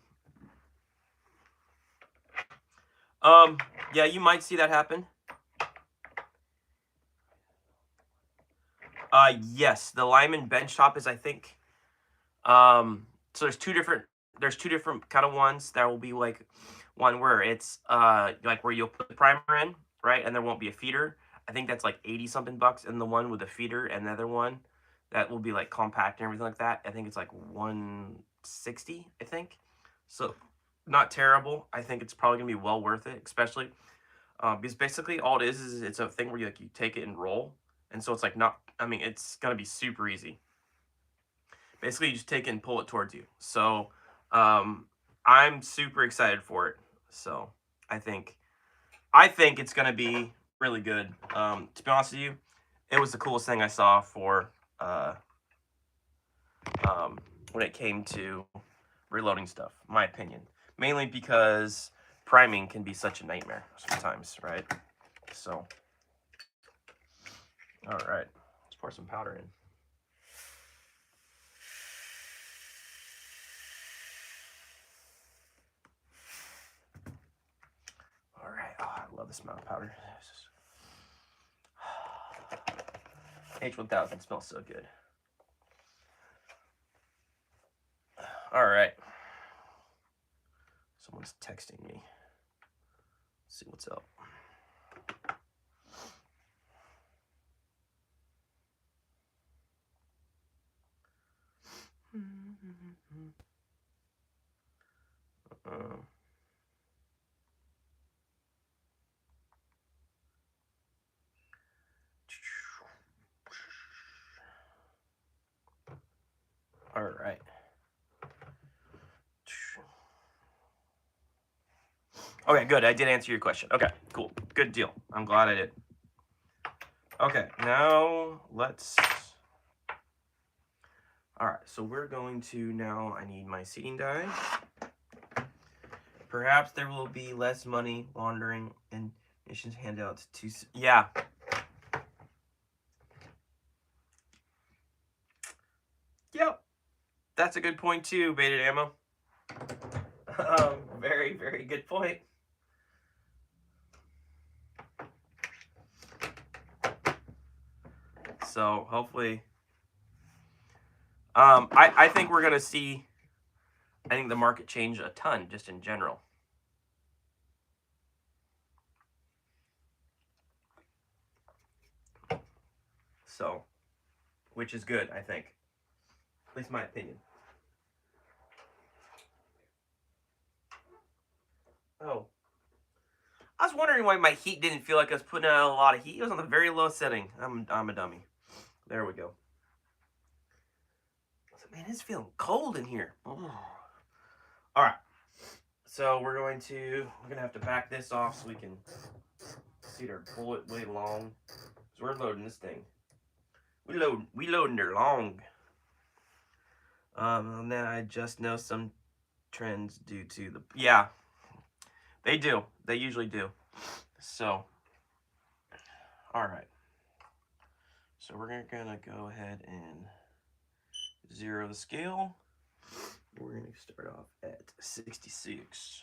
Yeah, you might see that happen. Yes, the Lyman benchtop is, I think, so there's two different kind of ones. There will be like one where it's like where you'll put the primer in, right? And there won't be a feeder. I think that's like 80 something bucks. And the one with the feeder, and the other one that will be like compact and everything like that. I think it's like 160, I think. So not terrible. I think it's probably gonna be well worth it, especially because basically all it is it's a thing where you take it and roll. And so it's like not, I mean, it's gonna be super easy. Basically, you just take it and pull it towards you. So I'm super excited for it. So I think I think it's gonna be really good. To be honest with you, it was the coolest thing I saw for when it came to reloading stuff. My opinion, mainly because priming can be such a nightmare sometimes, right? So, all right, let's pour some powder in. All right. Oh, I love the smell of powder. H1000 smells so good. All right. Someone's texting me. Let's see what's up. All right. Okay, good. I did answer your question. Okay, cool. Good deal. I'm glad I did. Okay, now let's... All right, so we're going to now, I need my seating die. Perhaps there will be less money laundering and missions handouts to... Yeah. Yep. That's a good point too, Baited Ammo. Very, very good point. So hopefully, I think we're gonna see, I think the market change a ton just in general. So, which is good, I think. At least my opinion. Oh. I was wondering why my heat didn't feel like I was putting out a lot of heat. It was on the very low setting. I'm a dummy. There we go. Man, it's feeling cold in here. Oh. All right. So we're gonna have to back this off so we can see our bullet way long. So we're loading this thing. We loading her long. And then I just know some trends due to the, yeah, they do. They usually do. So, all right. So we're gonna go ahead and 0 the scale. We're gonna start off at 66.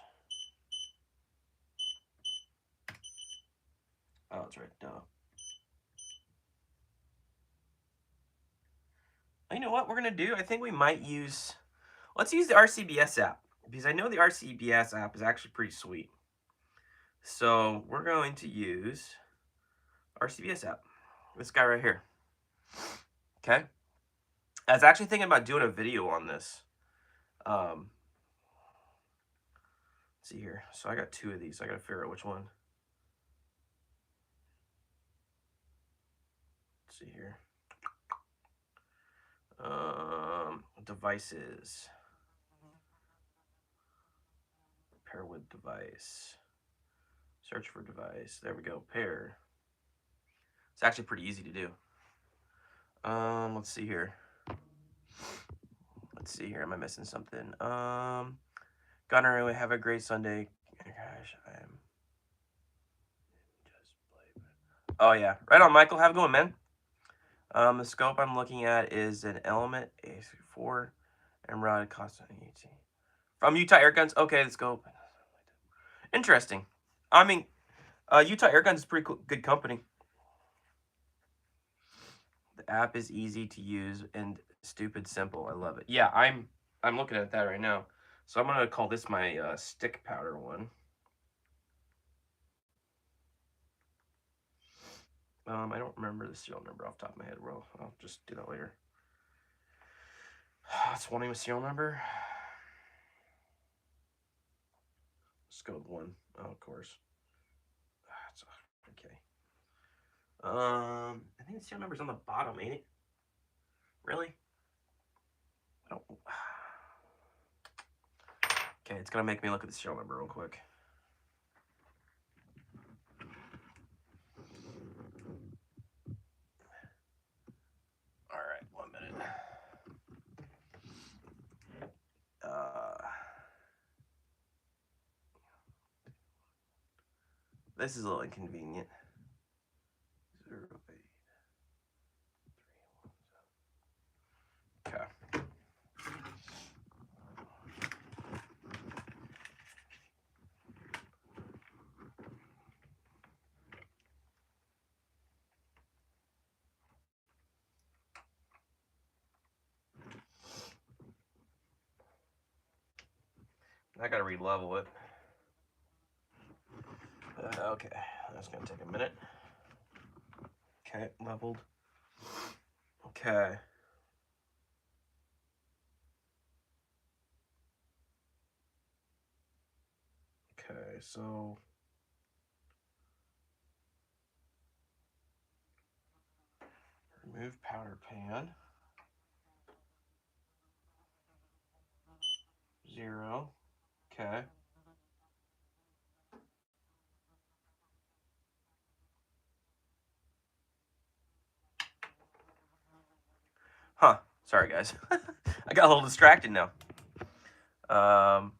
Oh, that's right. Duh. You know what we're gonna do? I think we might use. Let's use the RCBS app because I know the RCBS app is actually pretty sweet. So we're going to use RCBS app. This guy right here. Okay. I was actually thinking about doing a video on this. Let's see here. So I got 2 of these. So I got to figure out which one. Let's see here. Devices. Pair with device. Search for device. There we go. Pair. It's actually pretty easy to do. Let's see here. Let's see here. Am I missing something? Gunner, have a great Sunday. Gosh, I'm just playing. Oh yeah, right on, Michael. Have a good one, man. The scope I'm looking at is an Element A4 Emerald Constant ET from Utah Airguns. Okay, the scope. Interesting. I mean, Utah Airguns is pretty cool, good company. The app is easy to use and stupid simple. I love it. Yeah, I'm looking at that right now. So I'm gonna call this my stick powder one. I don't remember the serial number off the top of my head. Well, I'll just do that later. It's wanting a serial number. Let's go with 1. Oh, of course. Okay. I think the serial number's on the bottom, ain't it? Really? I don't. Okay, it's gonna make me look at the serial number real quick. All right, 1 minute. This is a little inconvenient. 08317. Okay. I gotta re-level it. Okay, that's gonna take a minute. Okay, leveled. Okay. Okay, so remove powder pan. 0. Okay. Huh. Sorry, guys. I got a little distracted now. South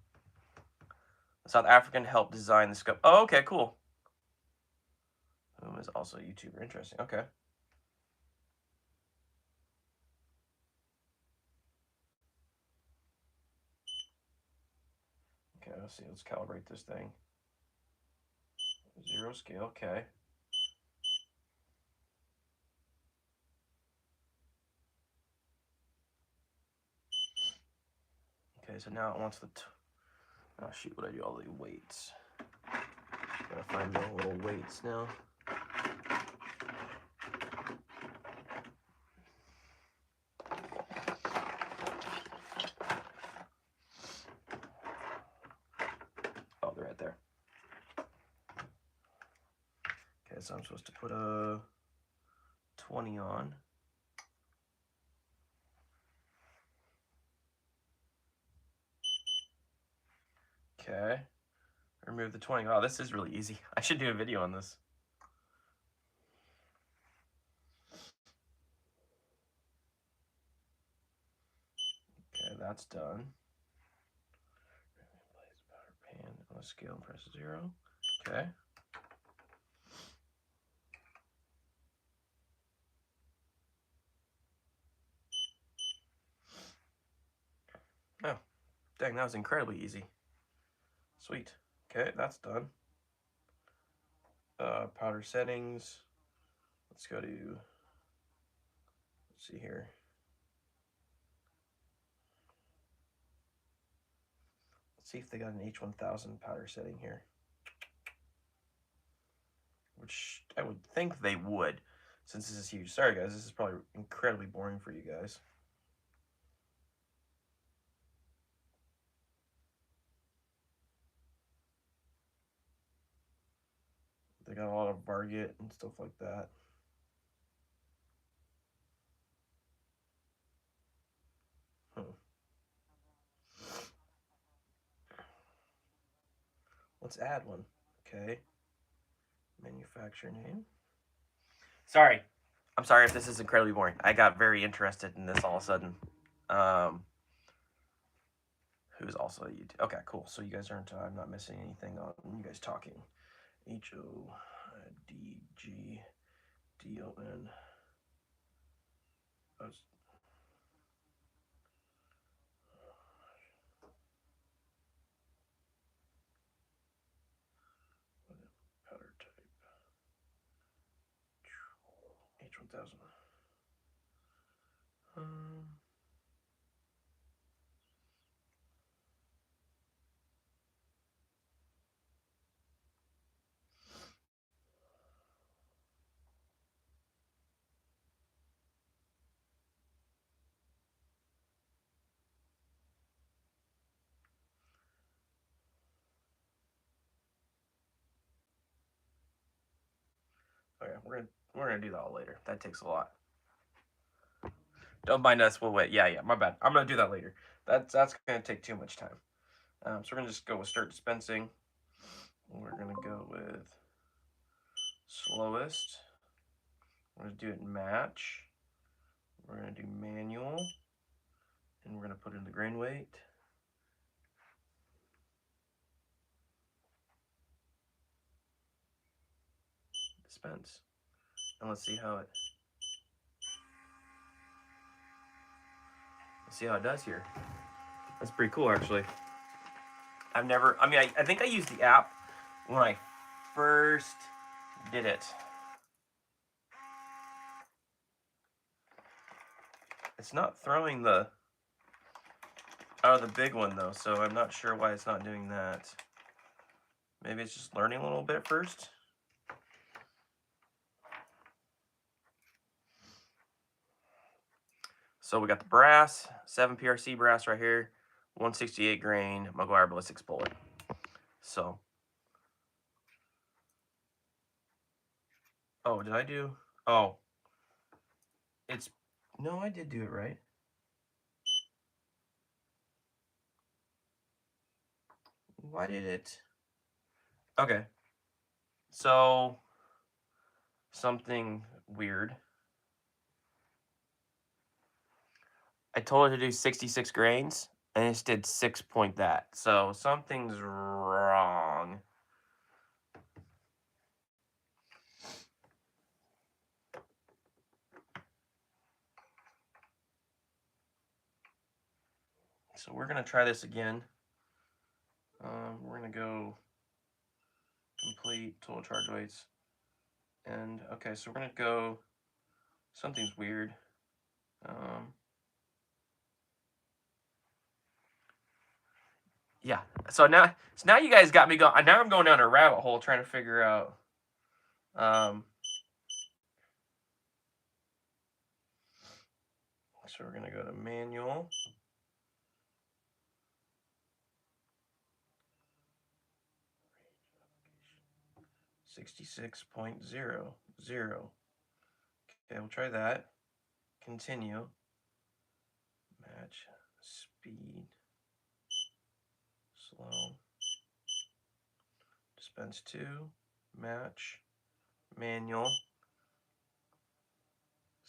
African helped design the scope. Oh, okay, cool. Who is also a YouTuber. Interesting. Okay. Okay, let's see. Let's calibrate this thing. 0 scale. Okay. Okay, so now it wants the. Oh shoot! What do I do? All the weights. Gotta find the little weights now. Oh, they're right there. Okay, so I'm supposed to put a 20 on. Okay. Remove the 20. Oh, this is really easy. I should do a video on this. Okay, that's done. Place powder pan on a scale and press 0. Okay. Oh, dang, that was incredibly easy. Sweet. Okay, that's done. Powder settings. Let's go to, let's see here. Let's see if they got an H1000 powder setting here. Which I would think they would, since this is huge. Sorry guys, this is probably incredibly boring for you guys. They got a lot of Varget and stuff like that. Let's add one. Okay. Manufacturer name. Sorry. I'm sorry if this is incredibly boring. I got very interested in this all of a sudden. Who's also a YouTube. Okay, cool. So you guys aren't, I'm not missing anything on you guys talking. HODGDON. Powder type. H1000. Okay, we're gonna do that all later. That takes a lot. Don't mind us. We'll wait. Yeah, my bad. I'm gonna do that later. That's gonna take too much time. So we're gonna just go with start dispensing. We're gonna go with slowest. We're gonna do it in match. We're gonna do manual, and we're gonna put in the grain weight. Dispense, and let's see how it does here. That's pretty cool, actually. I've never. I mean, I think I used the app when I first did it. It's not throwing the out of the big one though, so I'm not sure why it's not doing that. Maybe it's just learning a little bit first. So we got the brass, 7 PRC brass right here, 168 grain Meguiar Ballistics bullet. So, oh, did I do? Oh, it's, no, I did do it right. Why did it? Okay. So, something weird. I told it to do 66 grains, and it just did 6 point that. So, something's wrong. So, we're going to try this again. We're going to go complete total charge weights. And, okay, so we're going to go, something's weird. Yeah, so now you guys got me going. Now I'm going down a rabbit hole trying to figure out. So we're gonna go to manual. .060. Okay, we'll try that. Continue. Match. Speed. Slow. Dispense 2. Match. Manual.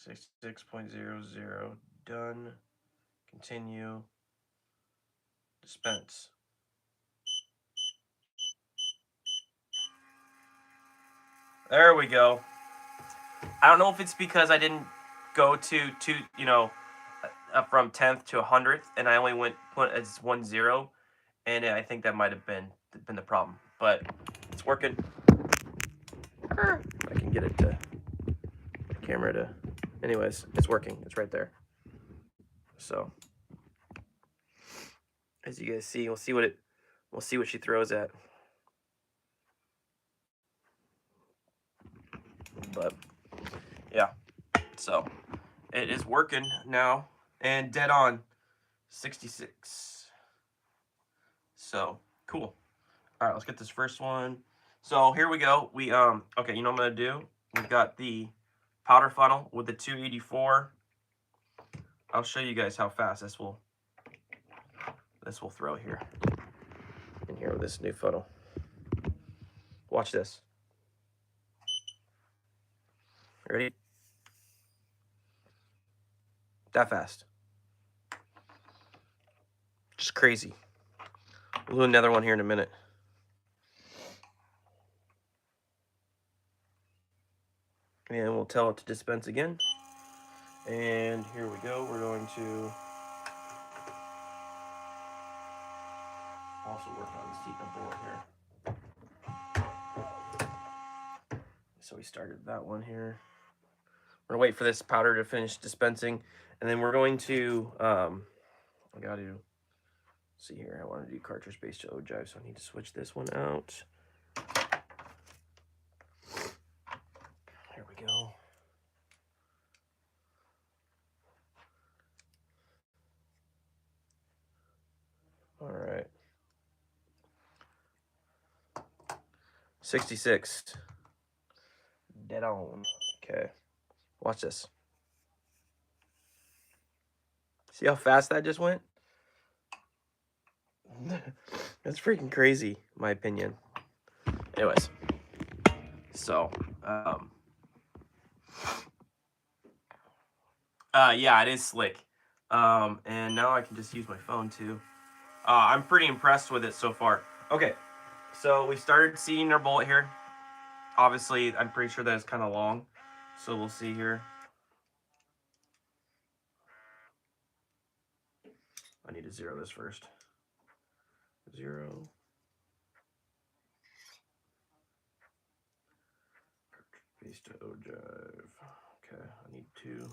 66.00. Done. Continue. Dispense. There we go. I don't know if it's because I didn't go to from 10th to 100th, and I only put as 1-0, and I think that might have been the problem. But it's working. I can get it to the camera to. Anyways, it's working. It's right there. So as you guys see, we'll see what she throws at. But yeah, so it is working now and dead on 66. So cool. All right, let's get this first one. So here we go. We okay, you know what I'm gonna do? We've got the powder funnel with the 284. I'll show you guys how fast this will throw here. In here with this new funnel. Watch this. Ready? That fast. Just crazy. We'll do another one here in a minute. And we'll tell it to dispense again. And here we go. We're going to also work on the seat number 1 here. So we started that one here. We're gonna wait for this powder to finish dispensing, and then we're going to I got to see here. I want to do cartridge-based ogive, so I need to switch this one out. Here we go. All right. 66. Dead on. Okay. Watch this. See how fast that just went? That's freaking crazy, in my opinion. Anyways. So, yeah, it is slick. And now I can just use my phone too. I'm pretty impressed with it so far. Okay, so we started seeing our bullet here. Obviously, I'm pretty sure that it's kind of long. So we'll see here. I need to zero this first. 0. Paste to ogive. Okay, I need 2.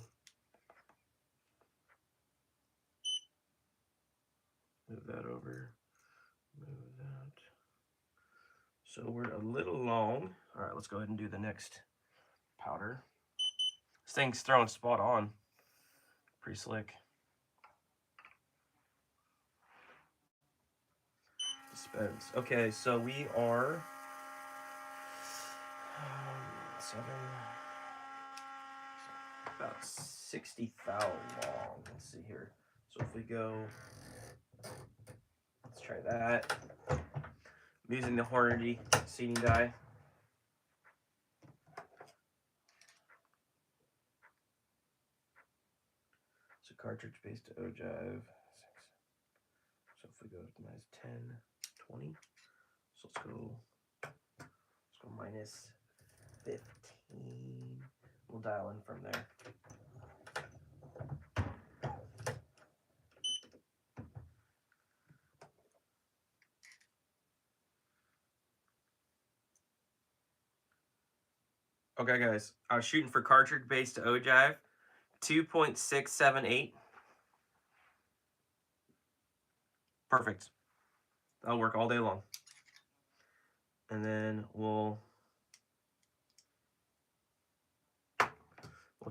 Move that over. Move that. So we're a little long. All right, let's go ahead and do the next powder. This thing's throwing spot on. Pretty slick. Dispense. Okay, so we are 7, about 60 thou long. Let's see here. So if we go, let's try that. I'm using the Hornady seeding die. So cartridge based ogive. 6. So if we go minus 10, 20. So let's go minus 15. We'll dial in from there. Okay, guys, I was shooting for cartridge based ogive, 2.678. Perfect. That'll work all day long. And then we'll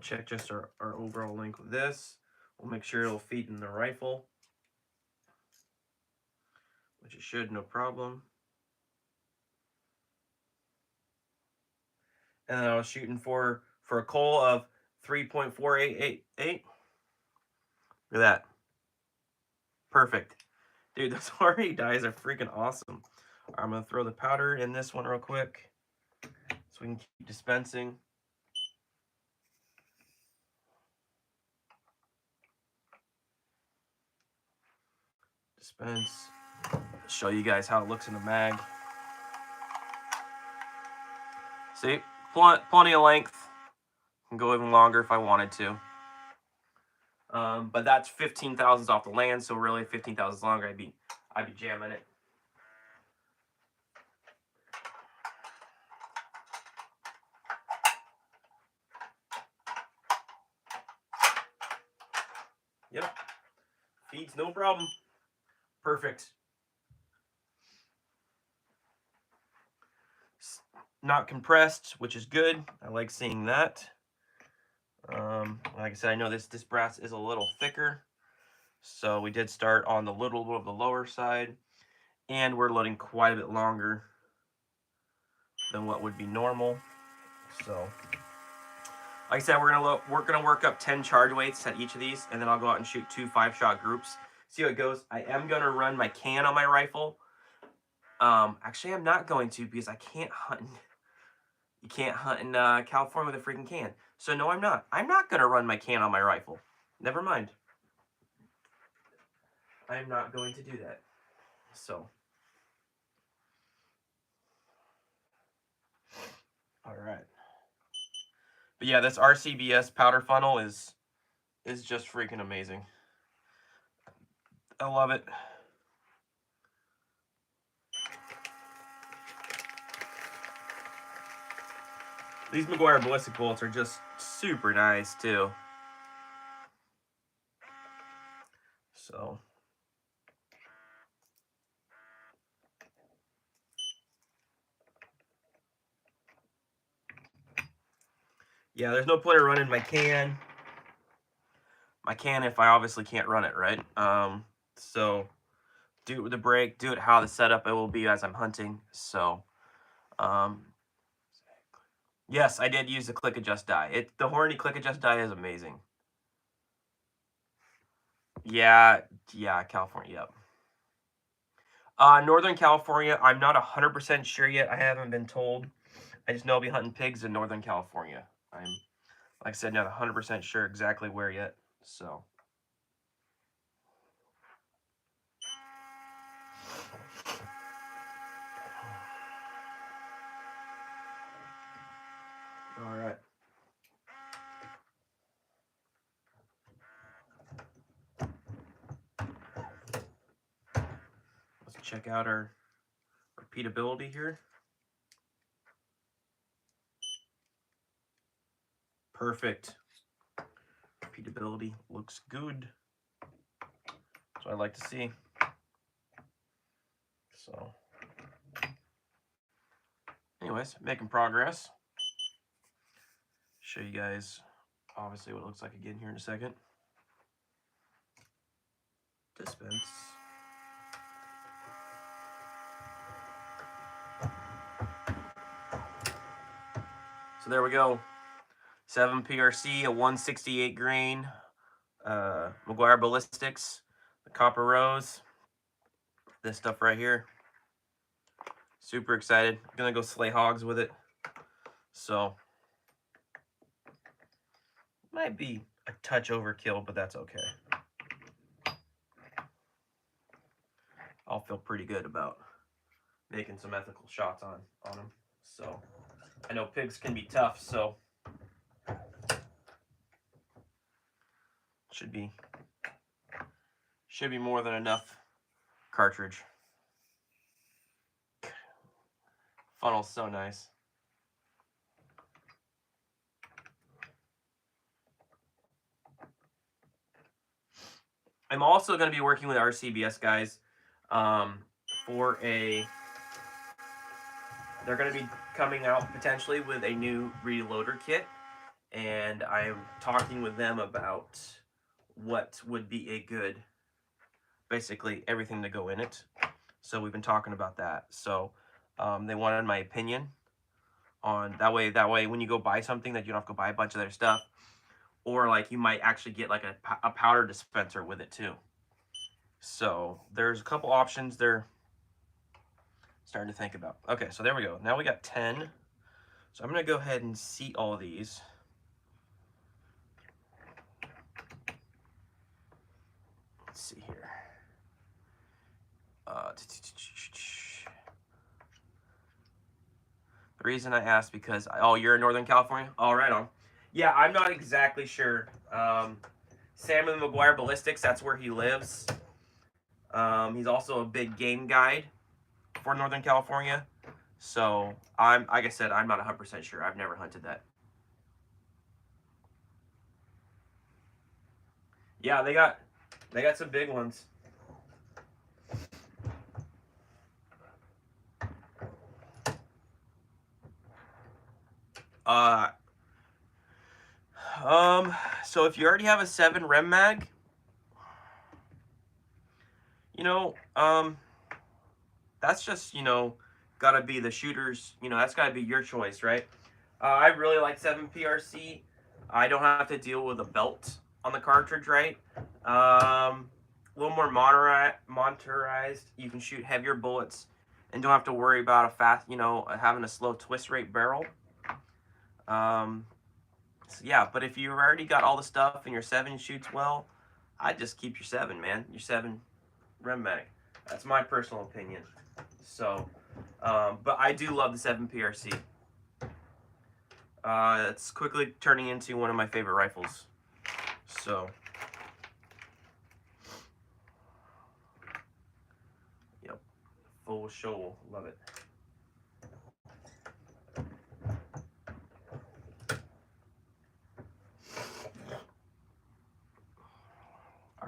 check just our overall length with this. We'll make sure it'll fit in the rifle, which it should, no problem. And then I was shooting for a coal of 3.488. Look at that. Perfect. Dude, those Hornady dies are freaking awesome. I'm going to throw the powder in this one real quick so we can keep dispensing. Dispense. Show you guys how it looks in the mag. See, plenty of length. Can go even longer if I wanted to. But that's 15 thousandths off the land, so really 15 thousandths longer, I'd be jamming it. Yep, feeds no problem. Perfect. Not compressed, which is good. I like seeing that. Like I said, I know this brass is a little thicker, so we did start on the little bit of the lower side, and we're loading quite a bit longer than what would be normal. So, like I said, we're gonna work up 10 charge weights at each of these, and then I'll go out and shoot 2 5-shot groups. See how it goes. I am gonna run my can on my rifle. Actually, I'm not going to because I can't hunt. You can't hunt in California with a freaking can. So no, I'm not. I'm not gonna run my can on my rifle. Never mind. I'm not going to do that. So, all right. But yeah, this RCBS powder funnel is just freaking amazing. I love it. These Meguiar ballistic bullets are just super nice too. So, yeah, there's no point in running my can. If I obviously can't run it, right? So do it with the brake, do it how the setup it will be as I'm hunting. So, Yes, I did use the click adjust die. The Hornady click adjust die is amazing. Yeah, yeah, California, yep. Northern California, I'm not 100% sure yet. I haven't been told. I just know I'll be hunting pigs in Northern California. I'm, like I said, not 100% sure exactly where yet. So. All right. Let's check out our repeatability here. Perfect. Repeatability looks good. That's what I like to see. So, anyways, making progress. Show you guys, obviously, what it looks like again here in a second. Dispense. So there we go. 7 PRC, a 168 grain, Meguiar Ballistics, the Copper Rose, this stuff right here. Super excited. I'm gonna go slay hogs with it. So might be a touch overkill, but that's okay. I'll feel pretty good about making some ethical shots on them. So I know pigs can be tough, so should be more than enough cartridge. Funnel's so nice. I'm also going to be working with RCBS guys for a. They're going to be coming out potentially with a new reloader kit, and I'm talking with them about what would be a good, basically everything to go in it. So we've been talking about that. So they wanted my opinion on that way. That way, when you go buy something, that you don't have to go buy a bunch of their stuff, or like you might actually get like a powder dispenser with it too. So there's a couple options they're starting to think about. Okay, so there we go. Now we got 10. So I'm going to go ahead and seat all of these. Let's see here. The reason I asked because, oh, you're in Northern California? All right, on. Yeah, I'm not exactly sure. Sam and Meguiar Ballistics, that's where he lives. He's also a big game guide for Northern California. So like I said, I'm not 100% sure. I've never hunted that. Yeah, they got some big ones. So if you already have a 7 Rem mag, that's just, gotta be the shooter's, that's gotta be your choice, right? I really like 7 PRC. I don't have to deal with a belt on the cartridge, right? A little more motorized. You can shoot heavier bullets and don't have to worry about having a slow twist rate barrel. So yeah, but if you've already got all the stuff and your 7 shoots well, I'd just keep your 7, man. Your 7 Rem mag. That's my personal opinion. So, but I do love the 7 PRC. It's quickly turning into one of my favorite rifles. So, yep, full show, love it.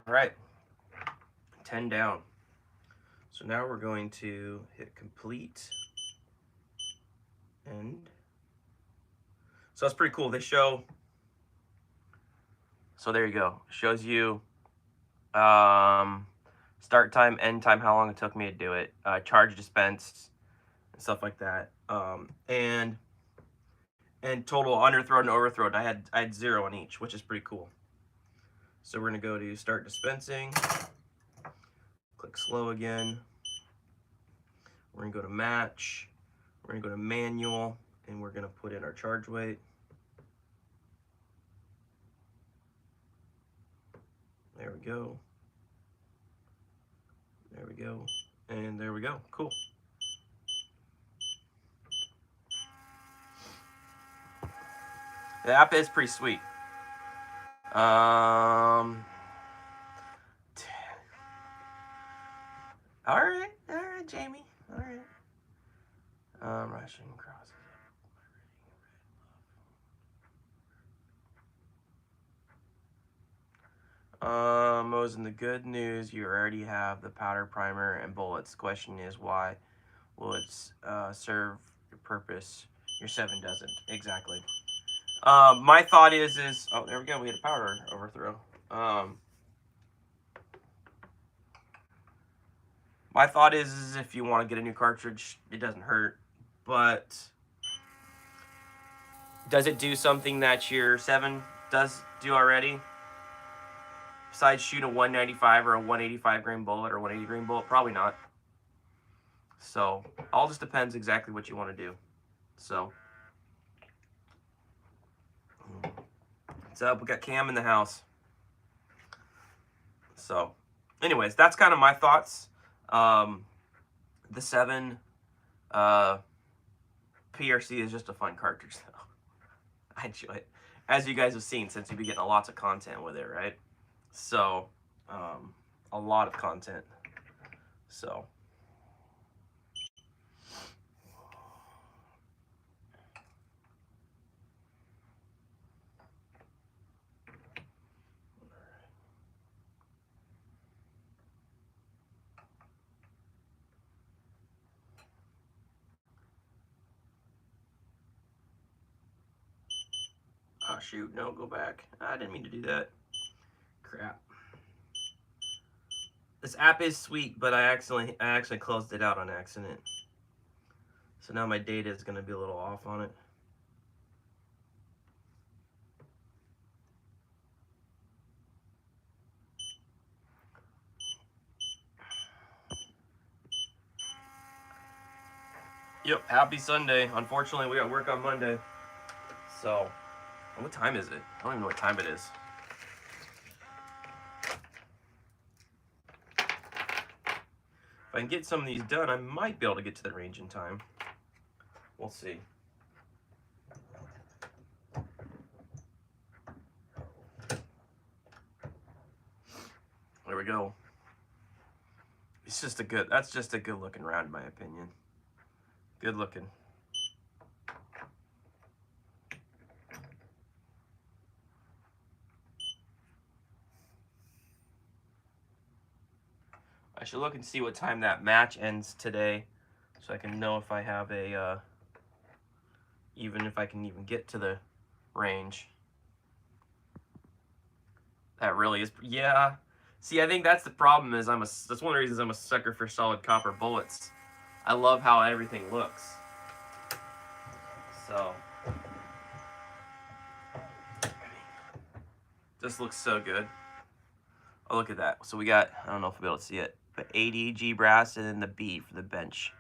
All right, 10 down. So now we're going to hit complete. And so that's pretty cool. They show, so there you go. Shows you start time, end time, how long it took me to do it, charge dispensed, and stuff like that. And and total underthrow and overthrow. And I had 0 on each, which is pretty cool. So we're gonna go to start dispensing. Click slow again. We're gonna go to match. We're gonna go to manual, and we're gonna put in our charge weight. There we go. There we go. And there we go. Cool. The app is pretty sweet. All right, Jamie. All right. Russian crosses. Mosin, the good news, you already have the powder, primer, and bullets. Question is, why will it serve your purpose? Your 7 doesn't. Exactly. My thought is, oh, there we go. We had a powder overthrow. My thought is if you want to get a new cartridge, it doesn't hurt. But does it do something that your 7 does do already? Besides shoot a 195 or a 185 grain bullet or 180 grain bullet? Probably not. So, all just depends exactly what you want to do. So, what's up? We got Cam in the house. So, anyways, that's kind of my thoughts. The 7 PRC is just a fun cartridge, though. I enjoy it. As you guys have seen, since you've been getting lots of content with it, right? So, a lot of content. So, oh shoot, no, go back. I didn't mean to do that. Crap. This app is sweet, but I actually closed it out on accident. So now my data is going to be a little off on it. Yep, happy Sunday. Unfortunately, we got work on Monday. So, what time is it? I don't even know what time it is. If I can get some of these done, I might be able to get to the range in time. We'll see. There we go. It's just that's just a good looking round in my opinion. Good looking. I should look and see what time that match ends today, so I can know if I have a, even if I can even get to the range. That really is, yeah. See, I think that's the problem is that's one of the reasons I'm a sucker for solid copper bullets. I love how everything looks. So, this looks so good. Oh, look at that. So we got, I don't know if we'll be able to see it, but ADG brass and then the B for the bench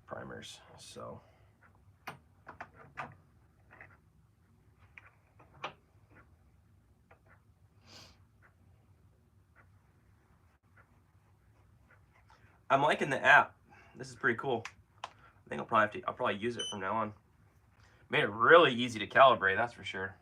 primers. So, I'm liking the app. This is pretty cool. I think I'll probably use it from now on. Made it really easy to calibrate, that's for sure.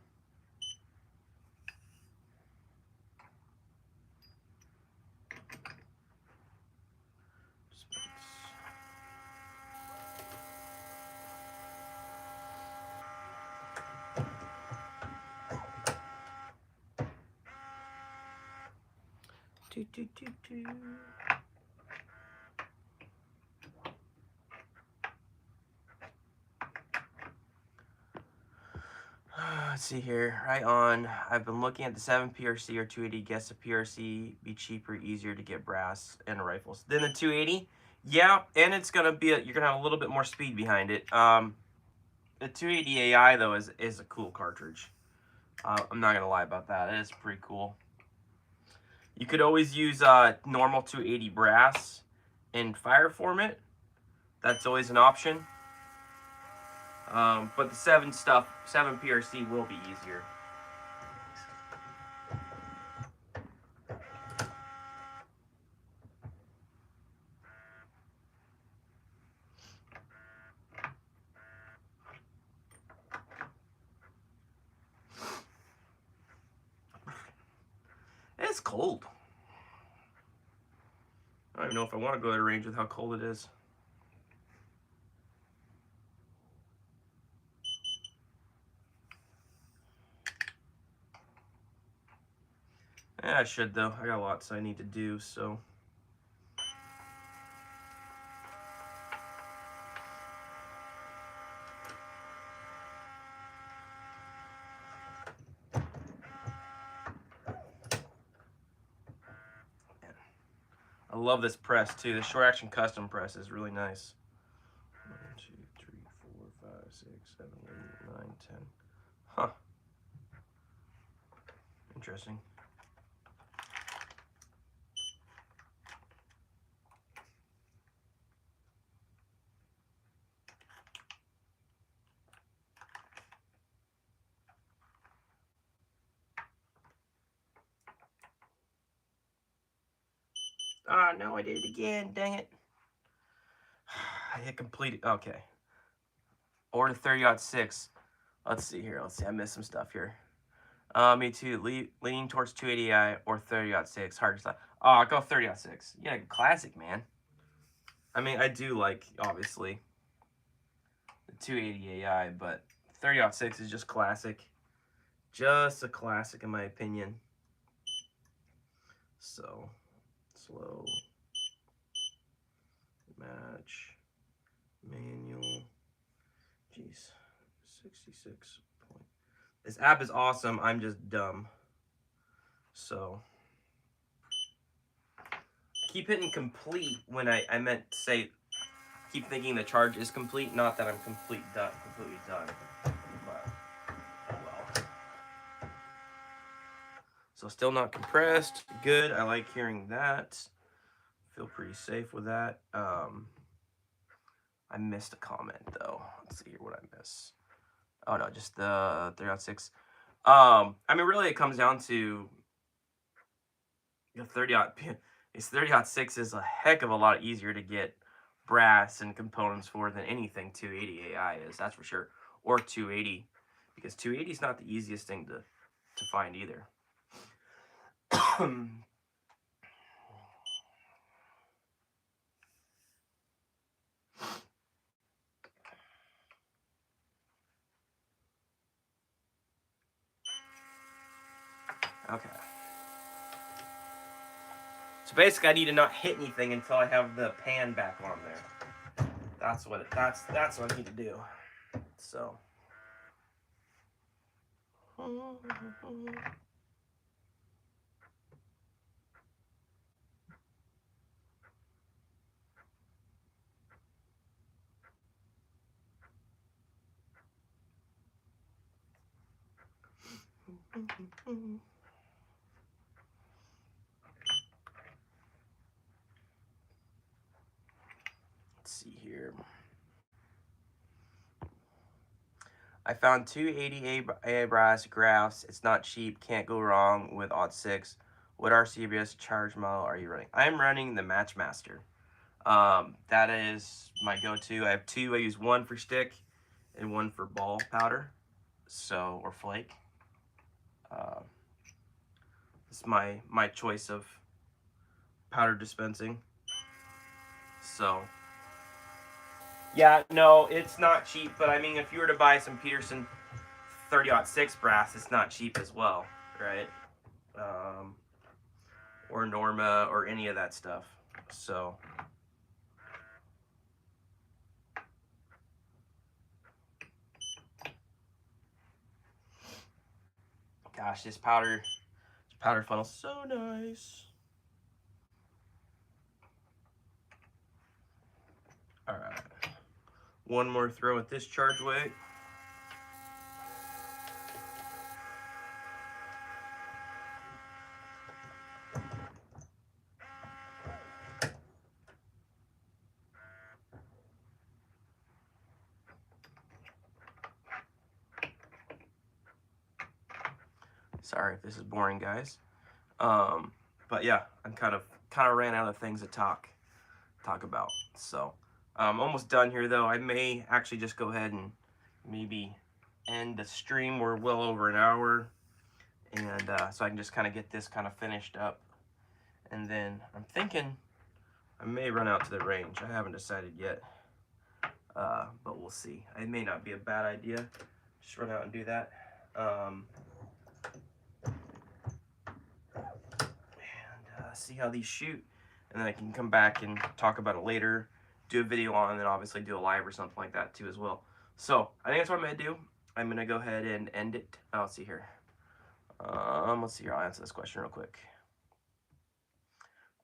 Let's see here. Right on. I've been looking at the 7 PRC or 280. Guess the PRC be cheaper, easier to get brass and rifles than the 280. Yeah, and it's gonna be you're gonna have a little bit more speed behind it. The 280 AI though is a cool cartridge. I'm not gonna lie about that. It is pretty cool. You could always use normal 280 brass in fire format. That's always an option. But the 7 PRC will be easier. It's cold. I don't even know if I want to go to the range with how cold it is. Yeah, I should though. I got lots I need to do, so. I love this press too. The short action custom press is really nice. 1, 2, 3, 4, 5, 6, 7, 8, 9, 10. Huh. Interesting. Ah, no, I did it again. Dang it. I hit complete. Okay. Or the 30-06. Let's see here. Let's see. I missed some stuff here. Me too. Leaning towards 280i or 30-06. Hard to decide. Oh, I'll go 30-06. Yeah, classic, man. I mean, I do like, obviously, the 280 AI, but 30-06 is just classic. Just a classic, in my opinion. So, slow. Match. Manual. Jeez. 66 point. This app is awesome. I'm just dumb. So keep hitting complete when I meant to say keep thinking the charge is complete, not that I'm completely done. But oh well. So still not compressed. Good. I like hearing that. Feel pretty safe with that. I missed a comment though. Let's see here what I miss. Oh no, just the 3.6. I mean, really, it comes down to the 30.6 is a heck of a lot easier to get brass and components for than anything 280 AI is. That's for sure, or 280, because 280 is not the easiest thing to find either. Okay. So basically, I need to not hit anything until I have the pan back on there. That's what I need to do. So. Let's see here. I found 280 A brass graphs. It's not cheap. Can't go wrong with Odd6. What RCBS charge model are you running? I'm running the Matchmaster. That is my go-to. I have 2. I use 1 for stick and 1 for ball powder, so or flake. It's my choice of powder dispensing. So. Yeah, no, it's not cheap, but I mean, if you were to buy some Peterson 30-06 brass, it's not cheap as well, right? Or Norma or any of that stuff. So, gosh, this powder funnel is so nice. All right, one more throw at this charge weight. Sorry if this is boring, guys. But yeah, I'm kind of ran out of things to talk about. So I'm almost done here though. I may actually just go ahead and maybe end the stream. We're well over an hour, and so I can just kind of get this kind of finished up, and then I'm thinking I may run out to the range. I haven't decided yet, but we'll see. It may not be a bad idea. Just run out and do that. See how these shoot, and then I can come back and talk about it later, do a video on, and then obviously do a live or something like that too as well. So I think that's what I'm gonna do. I'm gonna go ahead and end it. Oh, let's see here. Let's see here. I'll answer this question real quick.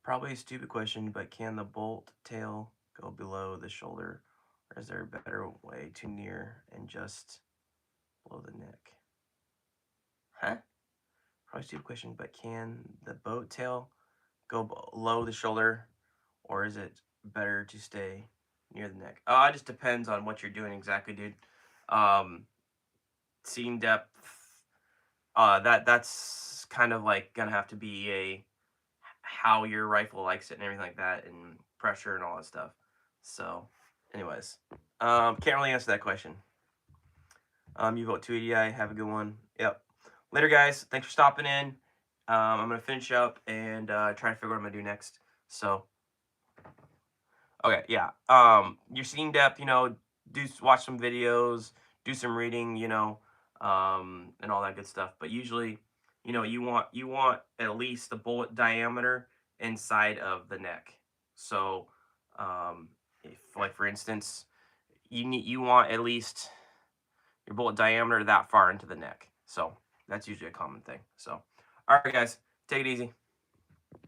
Probably a stupid question, but can the bolt tail go below the shoulder, or is there a better way to near and just below the neck? Huh? Probably a stupid question, but can the boat tail go below the shoulder, or is it better to stay near the neck? It just depends on what you're doing exactly, dude. Seam depth, that's kind of like gonna have to be a how your rifle likes it and everything like that, and pressure and all that stuff. So, anyways, can't really answer that question. You vote 280i. Have a good one. Yep. Later, guys. Thanks for stopping in. I'm gonna finish up and try to figure out what I'm gonna do next. So, okay, yeah. Your seam depth, watch some videos, do some reading, and all that good stuff. But usually, you want at least the bullet diameter inside of the neck. So, if, like, for instance, you want at least your bullet diameter that far into the neck. So that's usually a common thing. So, all right, guys, take it easy.